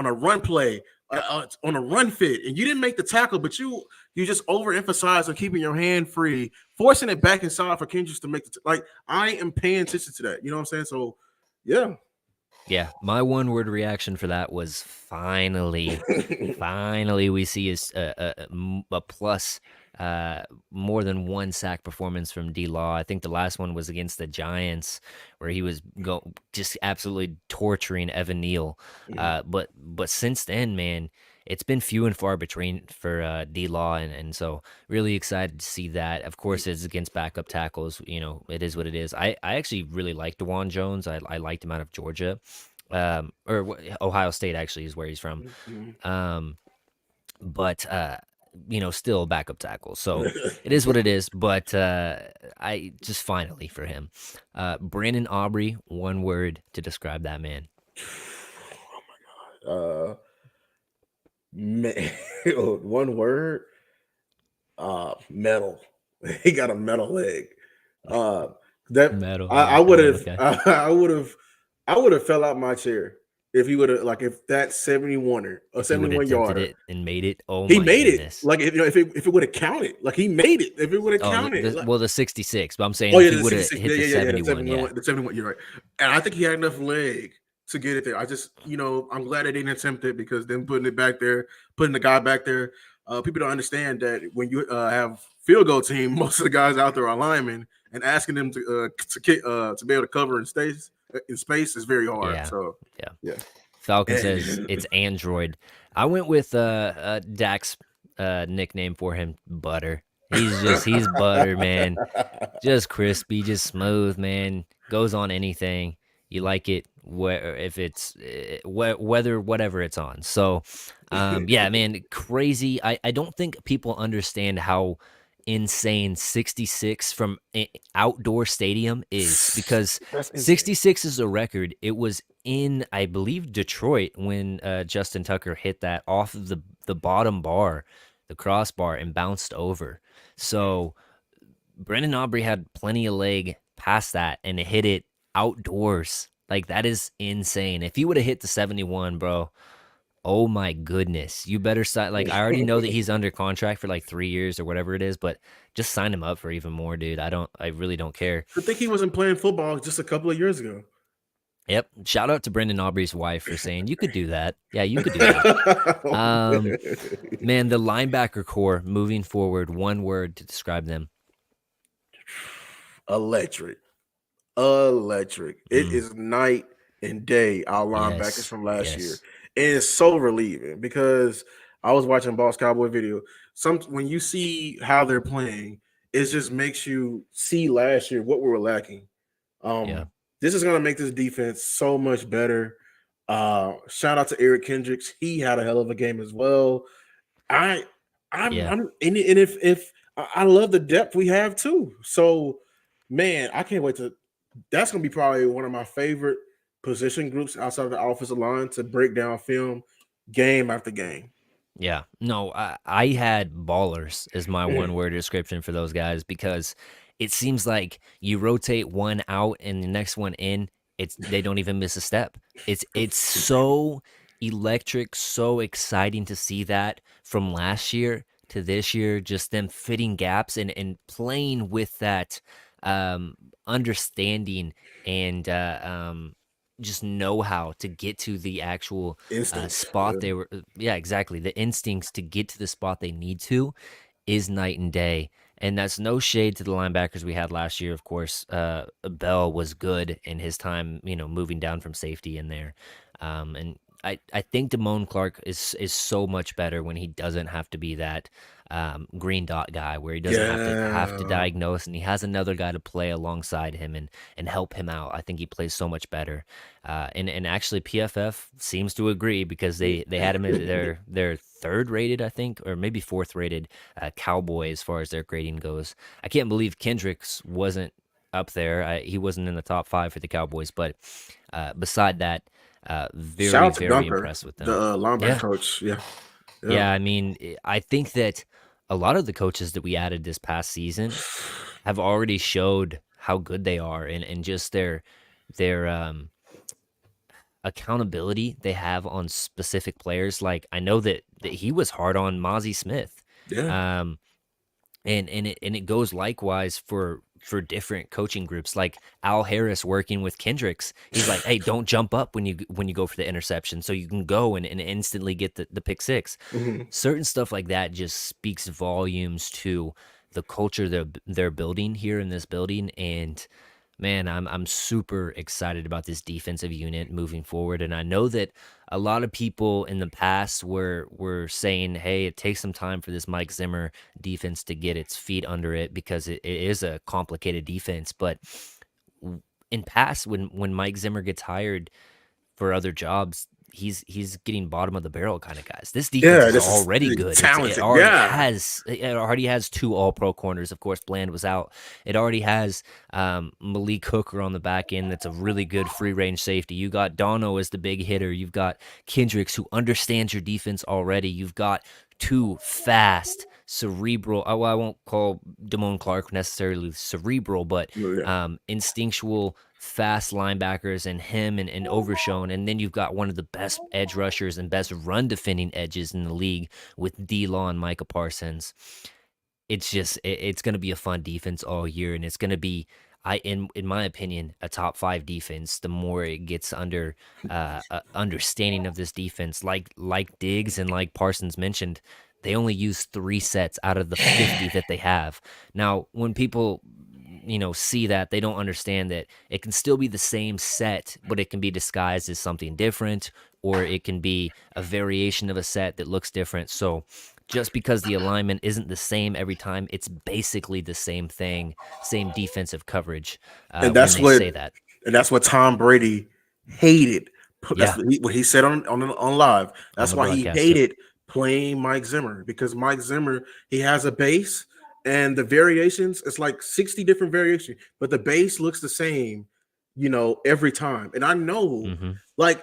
a run play, on a run fit, and you didn't make the tackle, but you just overemphasize on keeping your hand free, forcing it back inside for Kendricks to make like I am paying attention to that. You know what I'm saying? So yeah. yeah. My one word reaction for that was finally, finally we see a plus uh, more than one sack performance from D Law. I think the last one was against the Giants, where he was just absolutely torturing Evan Neal. Mhm. But since then, man, it's been few and far between for D Law, and so really excited to see that. Of course, it's against backup tackles. You know, it is what it is. I actually really like DeJuan Jones. I liked him out of Georgia, Ohio State actually is where he's from. Mhm. Um, but still a backup tackle. So it is what it is. But I just finally for him, Brandon Aubrey. One word to describe that man. uh, man, one word. Metal. He got a metal leg. Uh, that Metal. I I like that would one. have, Okay. I would have fell out my chair if he would have, like, if that 71er, a If he would have 71 attempted yarder, it and made it, oh he my made it. goodness. Like, if it would have counted, like he made it. If it would have Oh, counted, like, the 66. But I'm saying oh if yeah, he the would have 66, hit yeah, the yeah, yeah, yeah, the 71, yeah, 71, the 71. You're right, and I think he had enough leg to get it there. I just, I'm glad they didn't attempt it because then putting it back there, putting the guy back there. People don't understand that when you have field goal team, most of the guys out there are linemen, and asking them to be able to cover in space is very hard. yeah, So yeah. yeah, Falcon says and it's Android. I went with Dax nickname for him, Butter. He's butter, man. Just crispy, just smooth, man. Goes on anything. You like it where if it's whether whatever it's on. So, yeah, man, crazy. I don't think people understand how insane 66 from outdoor stadium is because that's insane. 66 is a record. It was in I believe Detroit when Justin Tucker hit that off of the bottom bar, the crossbar and bounced over. So Brendan Aubrey had plenty of leg past that and hit it outdoors. Like that is insane. If he would have hit the 71, bro, oh my goodness. You better sign like I already know that he's under contract for like 3 years or whatever it is, but just sign him up for even more, dude. I really don't care. I think he wasn't playing football just a couple of years ago. Yep. Shout out to Brendan Aubrey's wife for saying you could do that. Yeah, you could do that. Um Man, the linebacker core moving forward, one word to describe them. Electric. Electric. It Mm, is night and day, our linebackers yes. from last year. Yes. And it's so relieving because I was watching Boss Cowboy video. When you see how they're playing, it just makes you see last year what we were lacking. Yeah. This is gonna make this defense so much better. Shout out to Eric Kendricks. He had a hell of a game as well. I Yeah. I'm and if I love the depth we have too. So man, I can't wait to that's gonna be probably one of my favorite position groups outside of the offensive line to break down film game after game. Yeah. No, I had ballers as my one word description for those guys because it seems like you rotate one out and the next one in, they don't even miss a step. It's so electric, so exciting to see that from last year to this year, just them fitting gaps and playing with that um understanding and just know how to get to the actual Instincts. spot they were yeah, exactly. The instincts to get to the spot they need to is night and day. And that's no shade to the linebackers we had last year. Of course, Bell was good in his time, moving down from safety in there. And I think Damone Clark is so much better when he doesn't have to be that green dot guy, where he doesn't have to Yeah. diagnose, and he has another guy to play alongside him and help him out. I think he plays so much better. And actually PFF seems to agree because they had him as their third rated, I think, or maybe fourth rated Cowboy as far as their grading goes. I can't believe Kendricks wasn't up there. He wasn't in the top 5 for the Cowboys, but beside that, Shout very out to very Dunker, impressed with the them. linebacker Yeah, coach. Yeah. Yeah. yeah. I mean, I think that a lot of the coaches that we added this past season have already showed how good they are and just their accountability they have on specific players. Like I know that he was hard on Mozzie Smith. Yeah. Um and it goes likewise for different coaching groups, like Al Harris working with Kendricks. He's like, hey, don't jump up when you go for the interception, so you can go and instantly get the pick six. Mhm. Certain stuff like that just speaks volumes to the culture they're building here in this building. And man, I'm super excited about this defensive unit moving forward. And I know that a lot of people in the past were saying, hey, it takes some time for this Mike Zimmer defense to get its feet under it because it is a complicated defense. But in past, when Mike Zimmer gets hired for other jobs, he's getting bottom of the barrel kind of guys. This defense Yeah, is this is already good. talented. Yeah. It already has two All Pro corners. Of course, Bland was out. It already has Malik Hooker on the back end. That's a really good free range safety. You got Dono as the big hitter. You've got Kendricks who understands your defense already. You've got two fast, cerebral. Well, I won't call Damone Clark necessarily cerebral, but Yeah. instinctual, fast linebackers, and him and Overshown. And then you've got one of the best edge rushers and best run defending edges in the league with D-Law and Micah Parsons. It's just it's going to be a fun defense all year, and it's going to be in my opinion a top 5 defense. The more it gets under understanding of this defense, like Diggs and like Parsons mentioned, they only use 3 sets out of the 50 that they have. Now, when people see that, they don't understand that it can still be the same set, but it can be disguised as something different, or it can be a variation of a set that looks different. So just because the alignment isn't the same every time, it's basically the same thing, same defensive coverage and when that's they what say that. and that's what Tom Brady hated. That's Yeah, what he said on live. on That's the why he broadcast. Yep. hated playing Mike Zimmer, because Mike Zimmer, he has a base, and the variations, it's like 60 different variations, but the base looks the same, every time. And I know, Mm-hmm. like,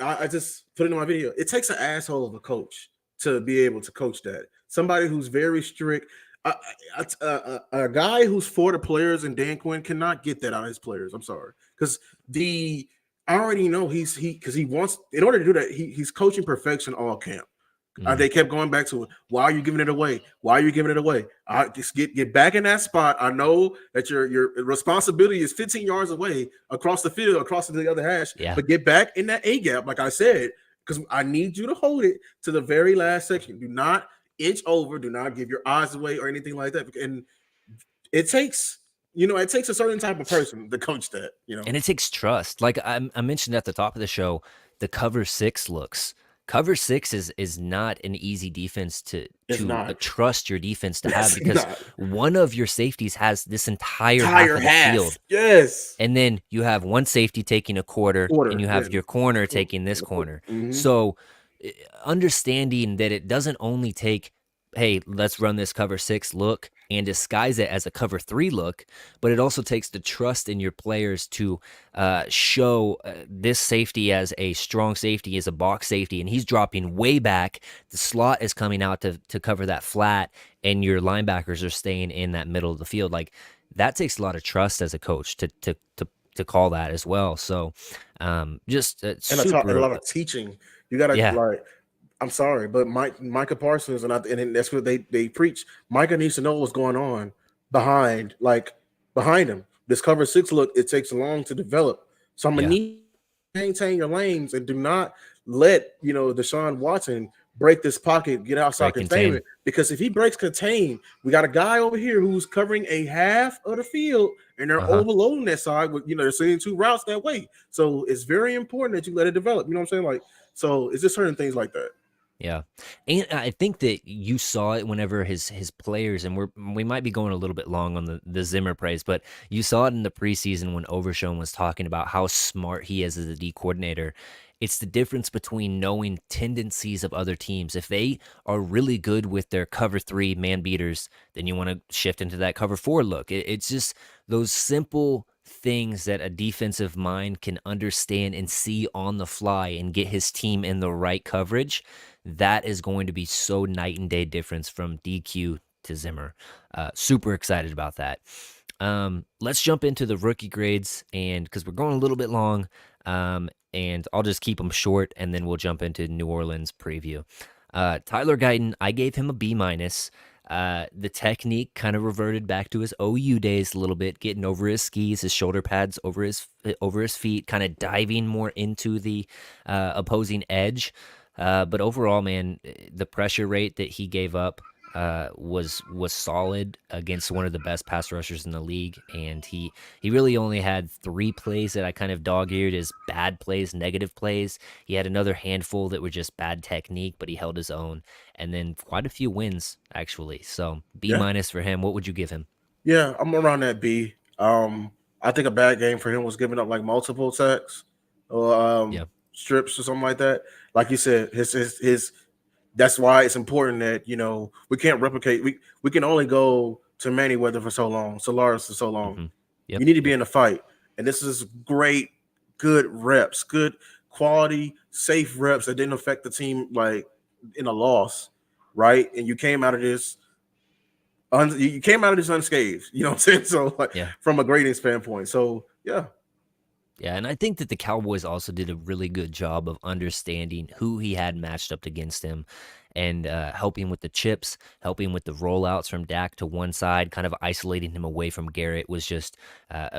I just put it in my video. It takes an asshole of a coach to be able to coach that. Somebody who's very strict. A guy who's for the players and Dan Quinn cannot get that out of his players. I'm sorry, because the I already know because he wants, in order to do that, he's coaching perfection all camp. Mm-hmm. They kept going back to it. Why are you giving it away? Why are you giving it away? I just get back in that spot. I know that your responsibility is 15 yards away across the field, across to the other hash, Yeah. but get back in that A gap, like I said, because I need you to hold it to the very last section. Do not inch over. Do not give your eyes away or anything like that. And it takes, it takes a certain type of person to coach that. And it takes trust. Like I mentioned at the top of the show, the cover 6 looks. Cover 6 is not an easy defense to It's not. trust your defense to have, It's because not. one of your safeties has this entire half Entire of the half. field. Yes. And then you have one safety taking a quarter, and Order. you Yeah. have your corner taking this corner. Mm-hmm. So understanding that it doesn't only take, hey, let's run this cover 6 look and disguise it as a cover 3 look, but it also takes the trust in your players to show this safety as a strong safety, as a box safety, and he's dropping way back. The slot is coming out to cover that flat, and your linebackers are staying in that middle of the field. Like, that takes a lot of trust as a coach to call that as well. So just And a super, lot of teaching. You gotta, yeah, like, I'm sorry, but Micah Parsons, and that's what they preach. Micah needs to know what's going on behind him. This cover 6 look, it takes long to develop. So I'm gonna yeah, need you to maintain your lanes and do not let Deshaun Watson break this pocket, get outside break contain. containment. Because if he breaks contain, we got a guy over here who's covering a half of the field, and they're Uh-huh. overloading that side with, they're sending 2 routes that way. So it's very important that you let it develop. You know what I'm saying? Like, so it's just certain things like that. Yeah, and I think that you saw it whenever his players, and we might be going a little bit long on the Zimmer praise, but you saw it in the preseason when Overshown was talking about how smart he is as a D coordinator. It's the difference between knowing tendencies of other teams. If they are really good with their cover 3 man beaters, then you want to shift into that cover 4 look. It's just those simple things that a defensive mind can understand and see on the fly and get his team in the right coverage. That is going to be so night and day difference from DQ to Zimmer. Super excited about that. Let's jump into the rookie grades, and because we're going a little bit long, and I'll just keep them short, and then we'll jump into New Orleans preview. Tyler Guyton, I gave him a B minus. The technique kind of reverted back to his OU days a little bit, getting over his skis, his shoulder pads over his feet, kind of diving more into the opposing edge. But overall, man, the pressure rate that he gave up was solid against one of the best pass rushers in the league, and he really only had 3 plays that I kind of dog-eared as bad plays, negative plays. He had another handful that were just bad technique, but he held his own, and then quite a few wins actually. So B Yeah. minus for him. What would you give him? Yeah, I'm around that B. I think a bad game for him was giving up like multiple sacks or Yeah. strips or something like that. Like you said, his that's why it's important that we can't replicate. We can only go to Weather for so long, Solaris for so long. Hmm. You Yep. need to be Yep. in a fight, and this is great, good reps, good quality, safe reps that didn't affect the team like in a loss, right? And you came out of this you came out of this unscathed. You know what I'm saying? So like Yeah. from a grading standpoint. So yeah. Yeah, and I think that the Cowboys also did a really good job of understanding who he had matched up against him and helping with the chips, helping with the rollouts from Dak to one side, kind of isolating him away from Garrett was just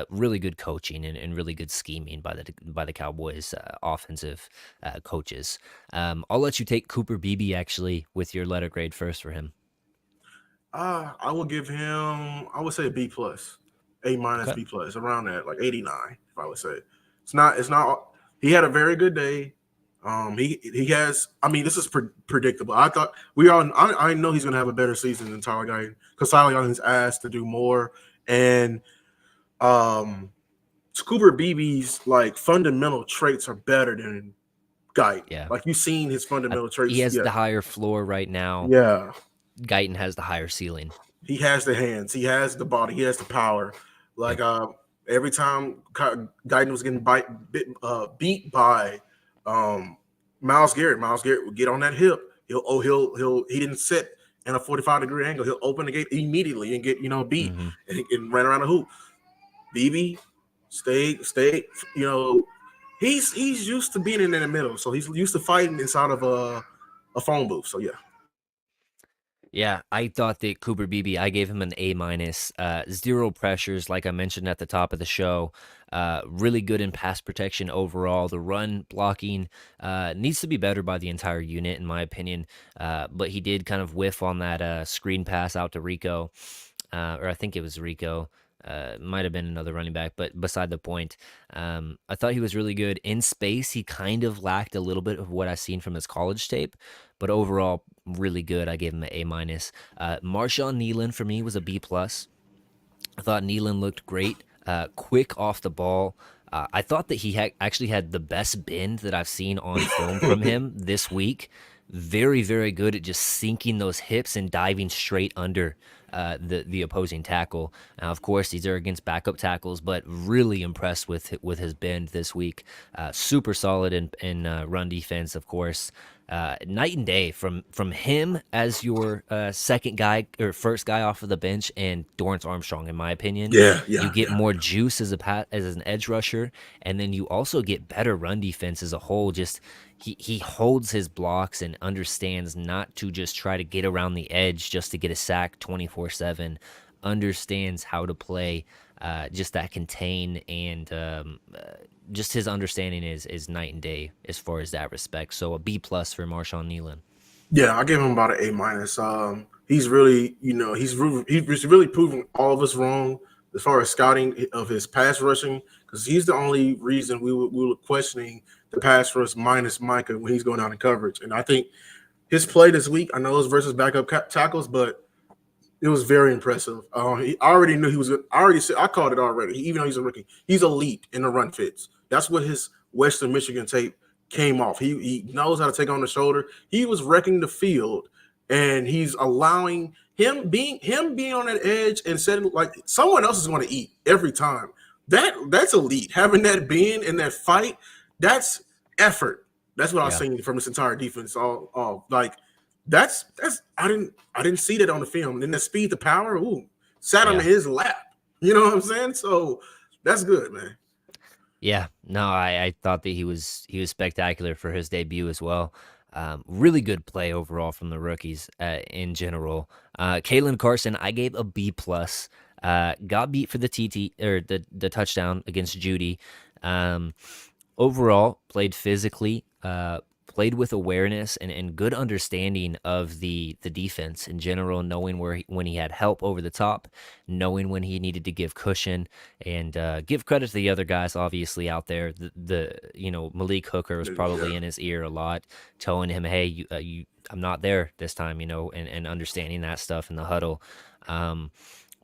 really good coaching and really good scheming by the Cowboys offensive coaches. I'll let you take Cooper Beebe actually with your letter grade first for him. I will give him. I would say B plus, A minus, Okay. B plus, around that, like 89. If I would say, it's not. It's not. He had a very good day. He has. I mean, this is predictable. I thought we all. I know he's gonna have a better season than Tyler Guyton because Tyler Guyton's asked to do more, and um, Cooper Beebe's like fundamental traits are better than Guyton. Yeah. Like you've seen his fundamental He traits. has Yeah, the higher floor right now. yeah. Guyton has the higher ceiling. He has the hands, he has the body, he has the power. Like Yep. every time Guyton was getting beat by um, Miles Garrett would get on that hip. He didn't sit in a 45-degree angle. He'll open the gate immediately and get beat Hmm. and ran around the hoop. BB stay. He's used to being in the middle, so he's used to fighting inside of a phone booth. So yeah. Yeah, I thought that Cooper Beebe, I gave him an A minus. Zero pressures, like I mentioned at the top of the show. Really good in pass protection overall. The run blocking needs to be better by the entire unit, in my opinion. But he did kind of whiff on that screen pass out to Rico, or I think it was Rico. Might have been another running back, but beside the point. I thought he was really good in space. He kind of lacked a little bit of what I've seen from his college tape, but overall, really good. I gave him an A minus. Marshawn Nealon for me was a B plus. I thought Nealon looked great, quick off the ball. I thought that he actually had the best bend that I've seen on film from him this week. Very, very good at just sinking those hips and diving straight under the opposing tackle. Now, of course, these are against backup tackles, but really impressed with his bend this week. Super solid in run defense, of course. Night and day from him as your second guy or first guy off of the bench and Dorrance Armstrong, in my opinion. Yeah, You yeah, get yeah. more juice as an edge rusher, and then you also get better run defense as a whole. Just he holds his blocks and understands not to just try to get around the edge just to get a sack 24/7. Understands how to play just that contain and just his understanding is night and day as far as that respect. So a B plus for Marshawn Nealon. Yeah, I gave him about an A minus. He's really, he's really proven all of us wrong as far as scouting of his pass rushing because he's the only reason we were questioning the pass rush minus Micah when he's going out in coverage. And I think his play this week, I know it was versus backup tackles, but it was very impressive. I already knew he was. I already said I called it already. Even though he's a rookie, he's elite in the run fits. That's what his Western Michigan tape came off. He knows how to take on the shoulder. He was wrecking the field, and he's allowing him being on that edge and setting like someone else is going to eat every time. That's elite. Having that bend in that fight, that's effort. That's what I've Yeah, seen from this entire defense. All like that's I didn't see that on the film. And then the speed to power, sat on yeah. his lap. You know what I'm saying? So that's good, man. Yeah, no, I thought that he was spectacular for his debut as well. Really good play overall from the rookies in general. Kalen Carson, I gave a B plus. Got beat for the TT or the touchdown against Judy. Um, Overall, played physically, played with awareness and good understanding of the defense in general, knowing when he had help over the top, knowing when he needed to give cushion, and give credit to the other guys obviously out there. Malik Hooker was Yeah. probably in his ear a lot, telling him, "Hey, I'm not there this time," and understanding that stuff in the huddle. Um,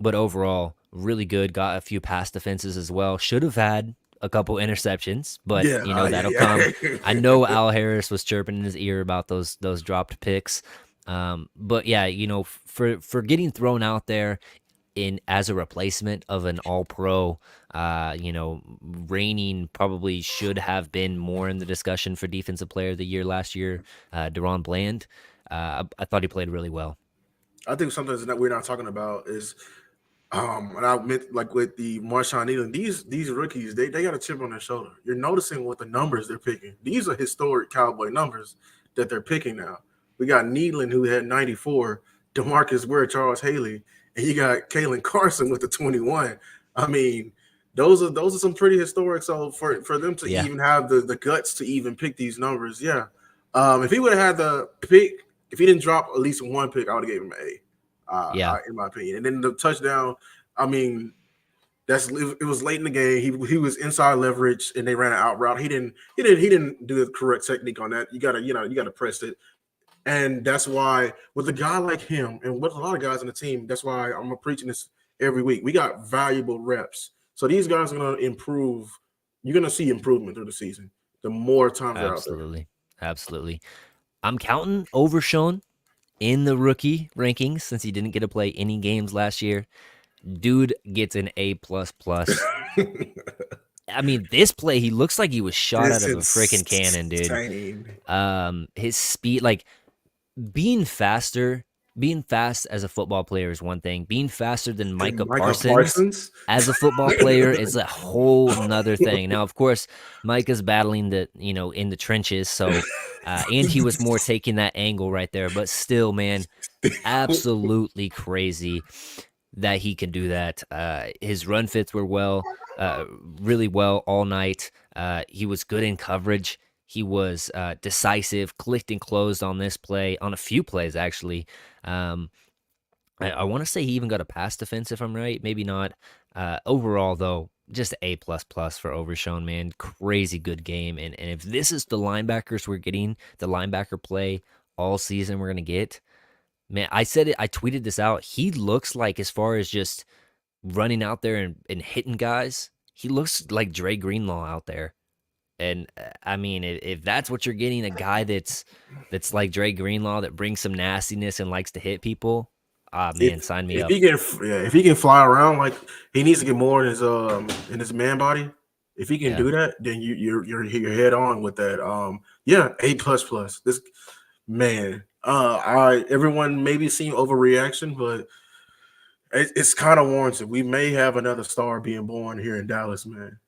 but overall, really good. Got a few pass defenses as well. Should have had a couple interceptions, but Yeah, that'll come. I yeah. know Al Harris was chirping in his ear about those dropped picks. But yeah, for getting thrown out there in as a replacement of an all pro, reigning probably should have been more in the discussion for defensive player of the year last year, Deron Bland. I thought he played really well. I think something that we're not talking about is and I admit, like with the Marshawn Nealon, these rookies, they got a chip on their shoulder. You're noticing what the numbers they're picking. These are historic Cowboy numbers that they're picking now. We got Nealon who had 94, DeMarcus Ware, Charles Haley, and you got Kalen Carson with the 21. I mean, those are some pretty historic. So for them to Yeah, even have the guts to even pick these numbers, yeah. If he would have had the pick, if he didn't drop at least one pick, I would have gave him an A. yeah, In my opinion. And then the touchdown, I mean, it was late in the game. He was inside leverage, and they ran an out route. He didn't do the correct technique on that. You gotta press it, and that's why with a guy like him, and with a lot of guys on the team, that's why I'm preaching this every week. We got valuable reps, so these guys are gonna improve. You're gonna see improvement through the season. The more times they're out there. absolutely, absolutely. I'm counting Overshown in the rookie rankings since he didn't get to play any games last year. Dude gets an A plus plus. I mean, this play he looks like he was shot out It's of a freaking cannon, dude. insane. His speed, like being faster, being fast as a football player is one thing. Being faster than Micah And Micah Parsons Parsons. as a football player is a whole nother thing. Now, of course, Micah's battling in the trenches, so and he was more taking that angle right there, but still, man, absolutely crazy that he can do that. His run fits were really well all night. He was good in coverage. He was decisive, clicked and closed on this play, on a few plays actually. Um, I want to say he even got a pass defense if I'm right. Maybe not. Overall, though, just A plus plus for Overshown, man. Crazy good game. And if this is the linebackers we're getting, the linebacker play all season we're gonna get, man, I said it. I tweeted this out. He looks like, as far as just running out there and hitting guys, he looks like Dre Greenlaw out there. And I mean, if that's what you're getting, a guy that's like Dre Greenlaw that brings some nastiness and likes to hit people, ah man, sign me If up. he can if he can fly around, like he needs to get more in his man body. If he can Yeah. do that, then you're head on with that. Yeah, A plus plus. This man, I everyone maybe seen overreaction, but it's kind of warranted. We may have another star being born here in Dallas, man.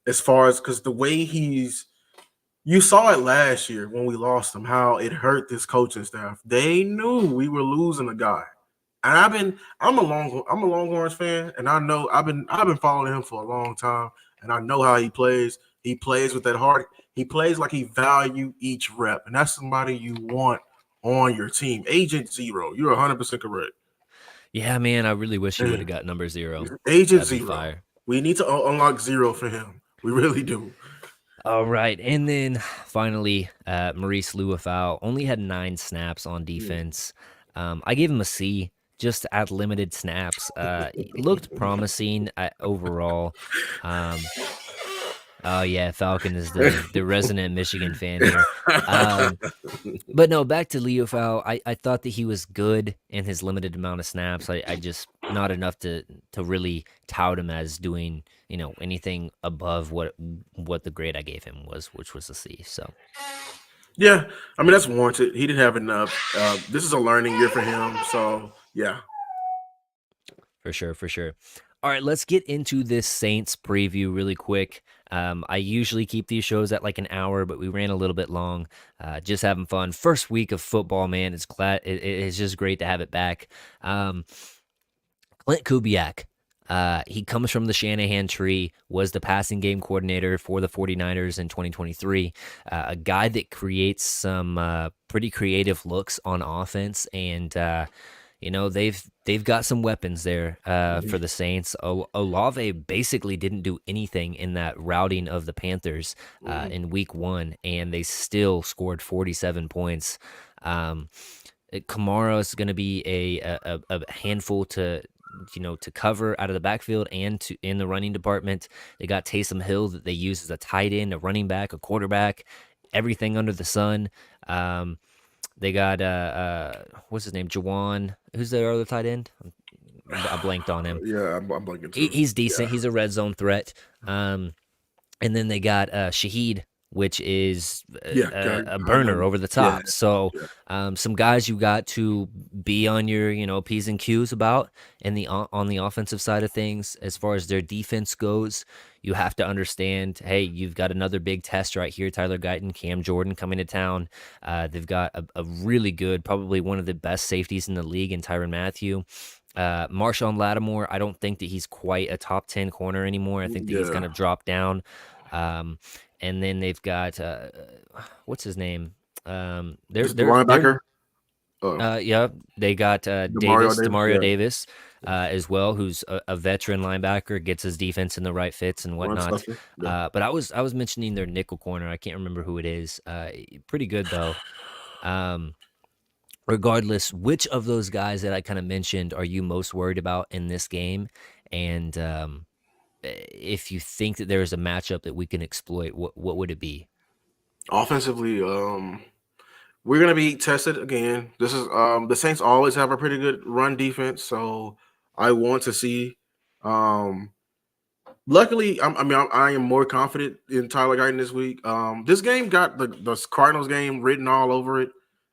As far as because the way you saw it last year when we lost him, how it hurt this coaching staff. They knew we were losing a guy. And I'm a Longhorns fan, and I know I've been following him for a long time, and I know how he plays. He plays with that heart. He plays like he value each rep, and that's somebody you want on your team. Agent Zero, you're 100% correct. Yeah, man, I really wish he would have Man, got number 0. Agent That'd be Zero. fire. We need to unlock Zero for him. We really do. All right, and then finally, Maurice Luafau only had 9 snaps on Mm. defense. I gave him a C, just at limited snaps. He looked promising overall. Um, oh yeah, Falcon is the resident Michigan fan here. Um, but no, back to Leofau. I thought that he was good in his limited amount of snaps. I just not enough to really tout him as doing anything above what the grade I gave him was, which was a C. So Yeah, I mean that's warranted. He didn't have enough. This is a learning year for him, so yeah. for sure, for sure. All right, let's get into this Saints preview really quick. I usually keep these shows at like an hour, but we ran a little bit long. Just having fun. First week of football, man. It's just great to have it back. Um, Clint Kubiak. He comes from the Shanahan tree, was the passing game coordinator for the 49ers in 2023. A guy that creates some pretty creative looks on offense, and they've got some weapons there for the Saints. Olave basically didn't do anything in that routing of the Panthers in Week 1, and they still scored 47 points. Um, Kamara is going to be a handful to cover out of the backfield and to in the running department. They got Taysom Hill that they use as a tight end, a running back, a quarterback, everything under the sun. Um, they got what's his name, Jawan. Who's their other tight end? I blanked on him. Yeah, I'm blanking He, too. he's decent. Yeah, He's a red zone threat. And then they got Shaheed, which is yeah, a burner over the yeah, top. So yeah, some guys you got to be on your P's and Q's about. And on the offensive side of things, as far as their defense goes, you have to understand. Hey, you've got another big test right here. Tyler Guyton, Cam Jordan coming to town. They've got a really good, probably one of the best safeties in the league in Tyrann Mathieu. Marshawn Lattimore, I don't think that he's quite a top 10 corner anymore. I think that he's yeah. kind of dropped down. Um, and then they've got what's his name? Just the linebacker. Yeah, they got Demario Davis, Davis. Demario Yeah, Davis, as well, who's a veteran linebacker, gets his defense in the right fits and run whatnot. stuffer. Yeah. But I was mentioning their nickel corner. I can't remember who it is. Pretty good though. Um, Regardless, which of those guys that I kind of mentioned are you most worried about in this game? And if you think that there is a matchup that we can exploit, what would it be? Offensively, we're gonna be tested again. This is the Saints always have a pretty good run defense, so I want to see. Um, Luckily, I am more confident in Tyler Guyton this week. This game got the Cardinals game written all over it.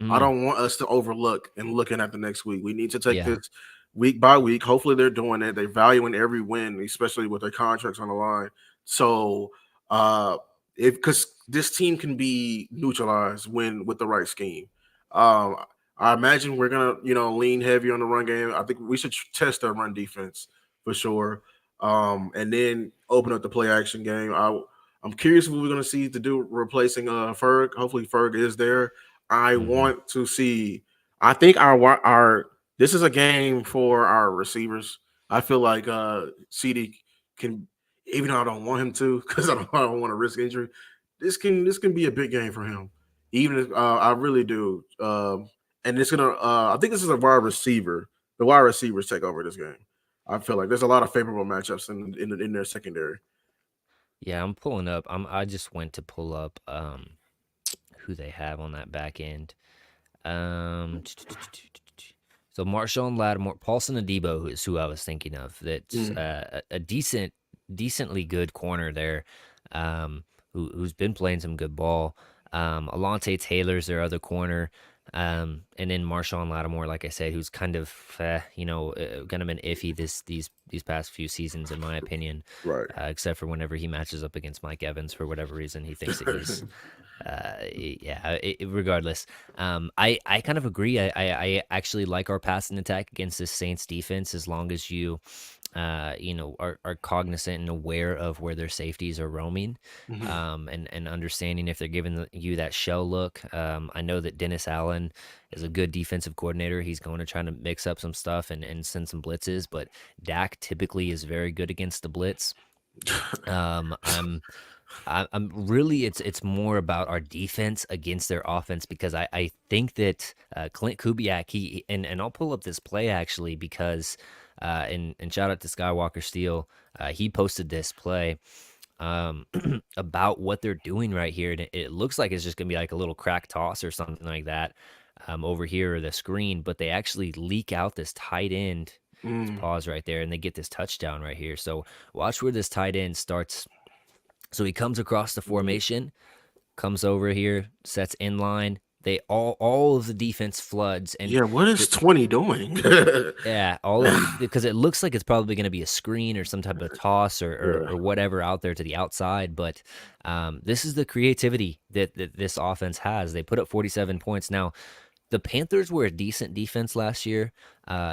I Mm, don't want us to overlook and looking at the next week. We need to take yeah. this week by week. Hopefully, they're doing it. They're valuing every win, especially with their contracts on the line. So, uh, if because this team can be neutralized when with the right scheme. Um, I imagine we're gonna lean heavy on the run game. I think we should test our run defense for sure, and then open up the play action game. I'm curious what we're going to see to do replacing Ferg. Hopefully Ferg is there. I Hmm. want to see. I think our this is a game for our receivers. I feel like CD can, even though I don't want him to, because I don't want to risk injury. This can be a big game for him. Even if I really do. And it's gonna. I think this is a wide receiver. The wide receivers take over this game. I feel like there's a lot of favorable matchups in their secondary. Yeah, I'm pulling up. I just went to pull up who they have on that back end. Um, so Marshawn Lattimore, Paulson Adebo is who I was thinking of. That's Mm, a decently good corner there, who's been playing some good ball. Alontae Taylor's their other corner. And then Marshawn Lattimore, like I said, who's kind of kind of been iffy these past few seasons, in my opinion. right. Except for whenever he matches up against Mike Evans for whatever reason, he thinks that he's yeah. Regardless, I kind of agree. I actually like our passing attack against this Saints defense as long as you are cognizant and aware of where their safeties are roaming, Mhm. and understanding if they're giving you that shell look. I know that Dennis Allen is a good defensive coordinator. He's going to try to mix up some stuff and send some blitzes, but Dak typically is very good against the blitz. Um, I'm I'm really it's more about our defense against their offense because I think that Clint Kubiak and I'll pull up this play actually because and shout out to Skywalker Steel, he posted this play um about what they're doing right here, and it looks like it's just gonna be like a little crack toss or something like that over here or the screen, but they actually leak out this tight end. Let's Mm, pause right there, and they get this touchdown right here. So watch where this tight end starts. So he comes across the mm, formation, comes over here, sets in line, All of the defense floods, and Yeah, what is the 20 doing? yeah, all of because it looks like it's probably going to be a screen or some type of toss Yeah. or whatever out there to the outside. But this is the creativity that this offense has. They put up 47 points. Now, the Panthers were a decent defense last year.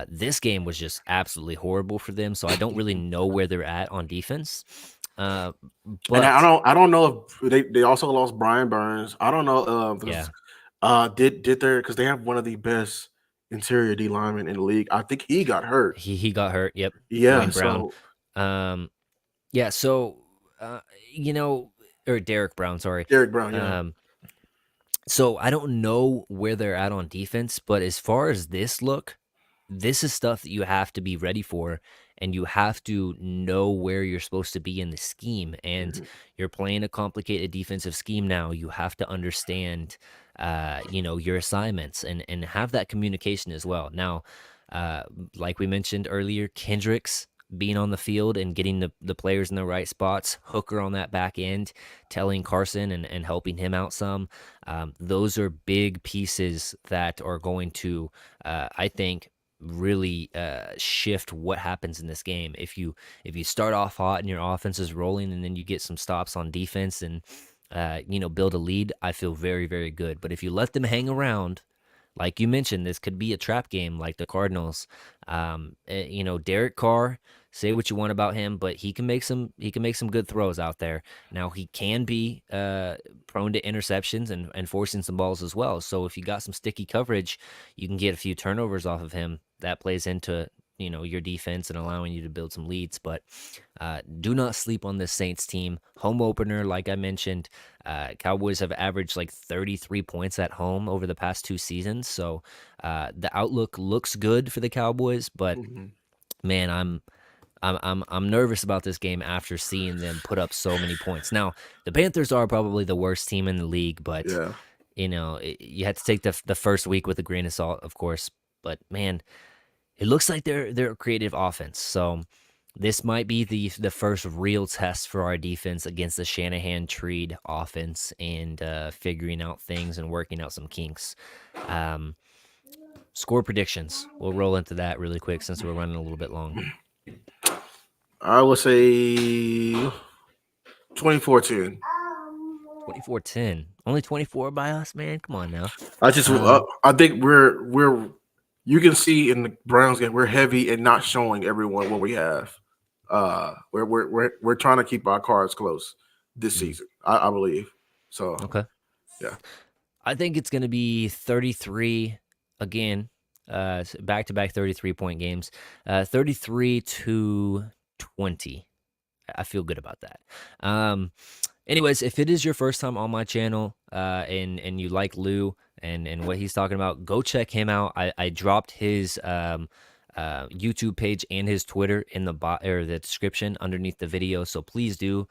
This game was just absolutely horrible for them. So I don't really know where they're at on defense. Uh, And but I don't know if they also lost Brian Burns. I don't know because yeah, did there because they have one of the best interior D linemen in the league. I think he got hurt. he got hurt. Yep, Yeah, Dwayne Brown. so Um, yeah, so uh, you know, or Derek Brown, sorry. Derek Brown, yeah. Um, So I don't know where they're at on defense, but as far as this is stuff that you have to be ready for, and you have to know where you're supposed to be in the scheme. And Mhm. you're playing a complicated defensive scheme now. You have to understand, your assignments and have that communication as well. Now, uh, like we mentioned earlier, Kendricks being on the field and getting the players in the right spots, Hooker on that back end, telling Carson and helping him out some. Those are big pieces that are going to, I think, really shift what happens in this game. If you start off hot and your offense is rolling, and then you get some stops on defense and build a lead, I feel very, very good. But if you let them hang around, like you mentioned, this could be a trap game like the Cardinals. Derek Carr, say what you want about him, but he can make some good throws out there. Now he can be prone to interceptions and forcing some balls as well. So if you got some sticky coverage, you can get a few turnovers off of him. That plays into your defense and allowing you to build some leads. But do not sleep on this Saints team. Home opener, like I mentioned, Cowboys have averaged like 33 points at home over the past 2 seasons. So the outlook looks good for the Cowboys, but Mhm. man, I'm nervous about this game after seeing them put up so many points. Now, the Panthers are probably the worst team in the league, but Yeah. you had to take the first week with a grain of salt, of course. But man, it looks like they're a creative offense. So this might be the first real test for our defense against the Shanahan Treed offense, and figuring out things and working out some kinks. Um, Score predictions. We'll roll into that really quick since we're running a little bit long. I would say 2014. 24-10. Only 24 by us, man. Come on now. I think we're you can see in the Browns game we're heavy and not showing everyone what we have. We're trying to keep our cards close this Mm, season. I believe. So okay. yeah. I think it's going to be 33 again. Back to back 33-point games. 33-20. I feel good about that. Anyways, if it is your first time on my channel, and you like Lou and what he's talking about, go check him out. I dropped his YouTube page and his Twitter in the description underneath the video, so please do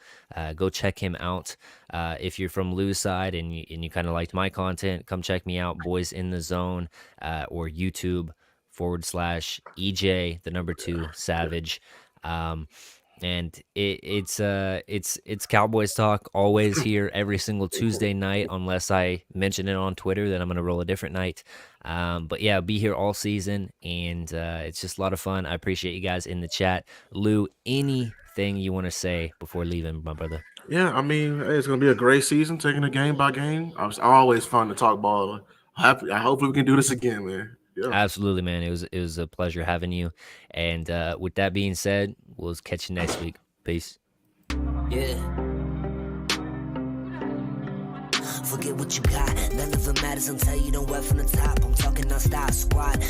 go check him out. If you're from Lou's side and you kind of liked my content, come check me out, Boys in the Zone, or YouTube /EJ the number 2 Savage. And it's Cowboys talk always here every single Tuesday night, unless I mention it on Twitter, then I'm gonna roll a different night. But yeah, I'll be here all season, and it's just a lot of fun. I appreciate you guys in the chat. Lou, anything you want to say before leaving, my brother? Yeah, I mean, hey, it's gonna be a great season, taking it game by game. It's always fun to talk ball. Hopefully we can do this again, man. Yeah. Absolutely, man. It was a pleasure having you. And with that being said, we'll catch you next week. Peace. Yeah. Forget what you got. None of it matters until you don't work from the top. I'm talking non-stop squad.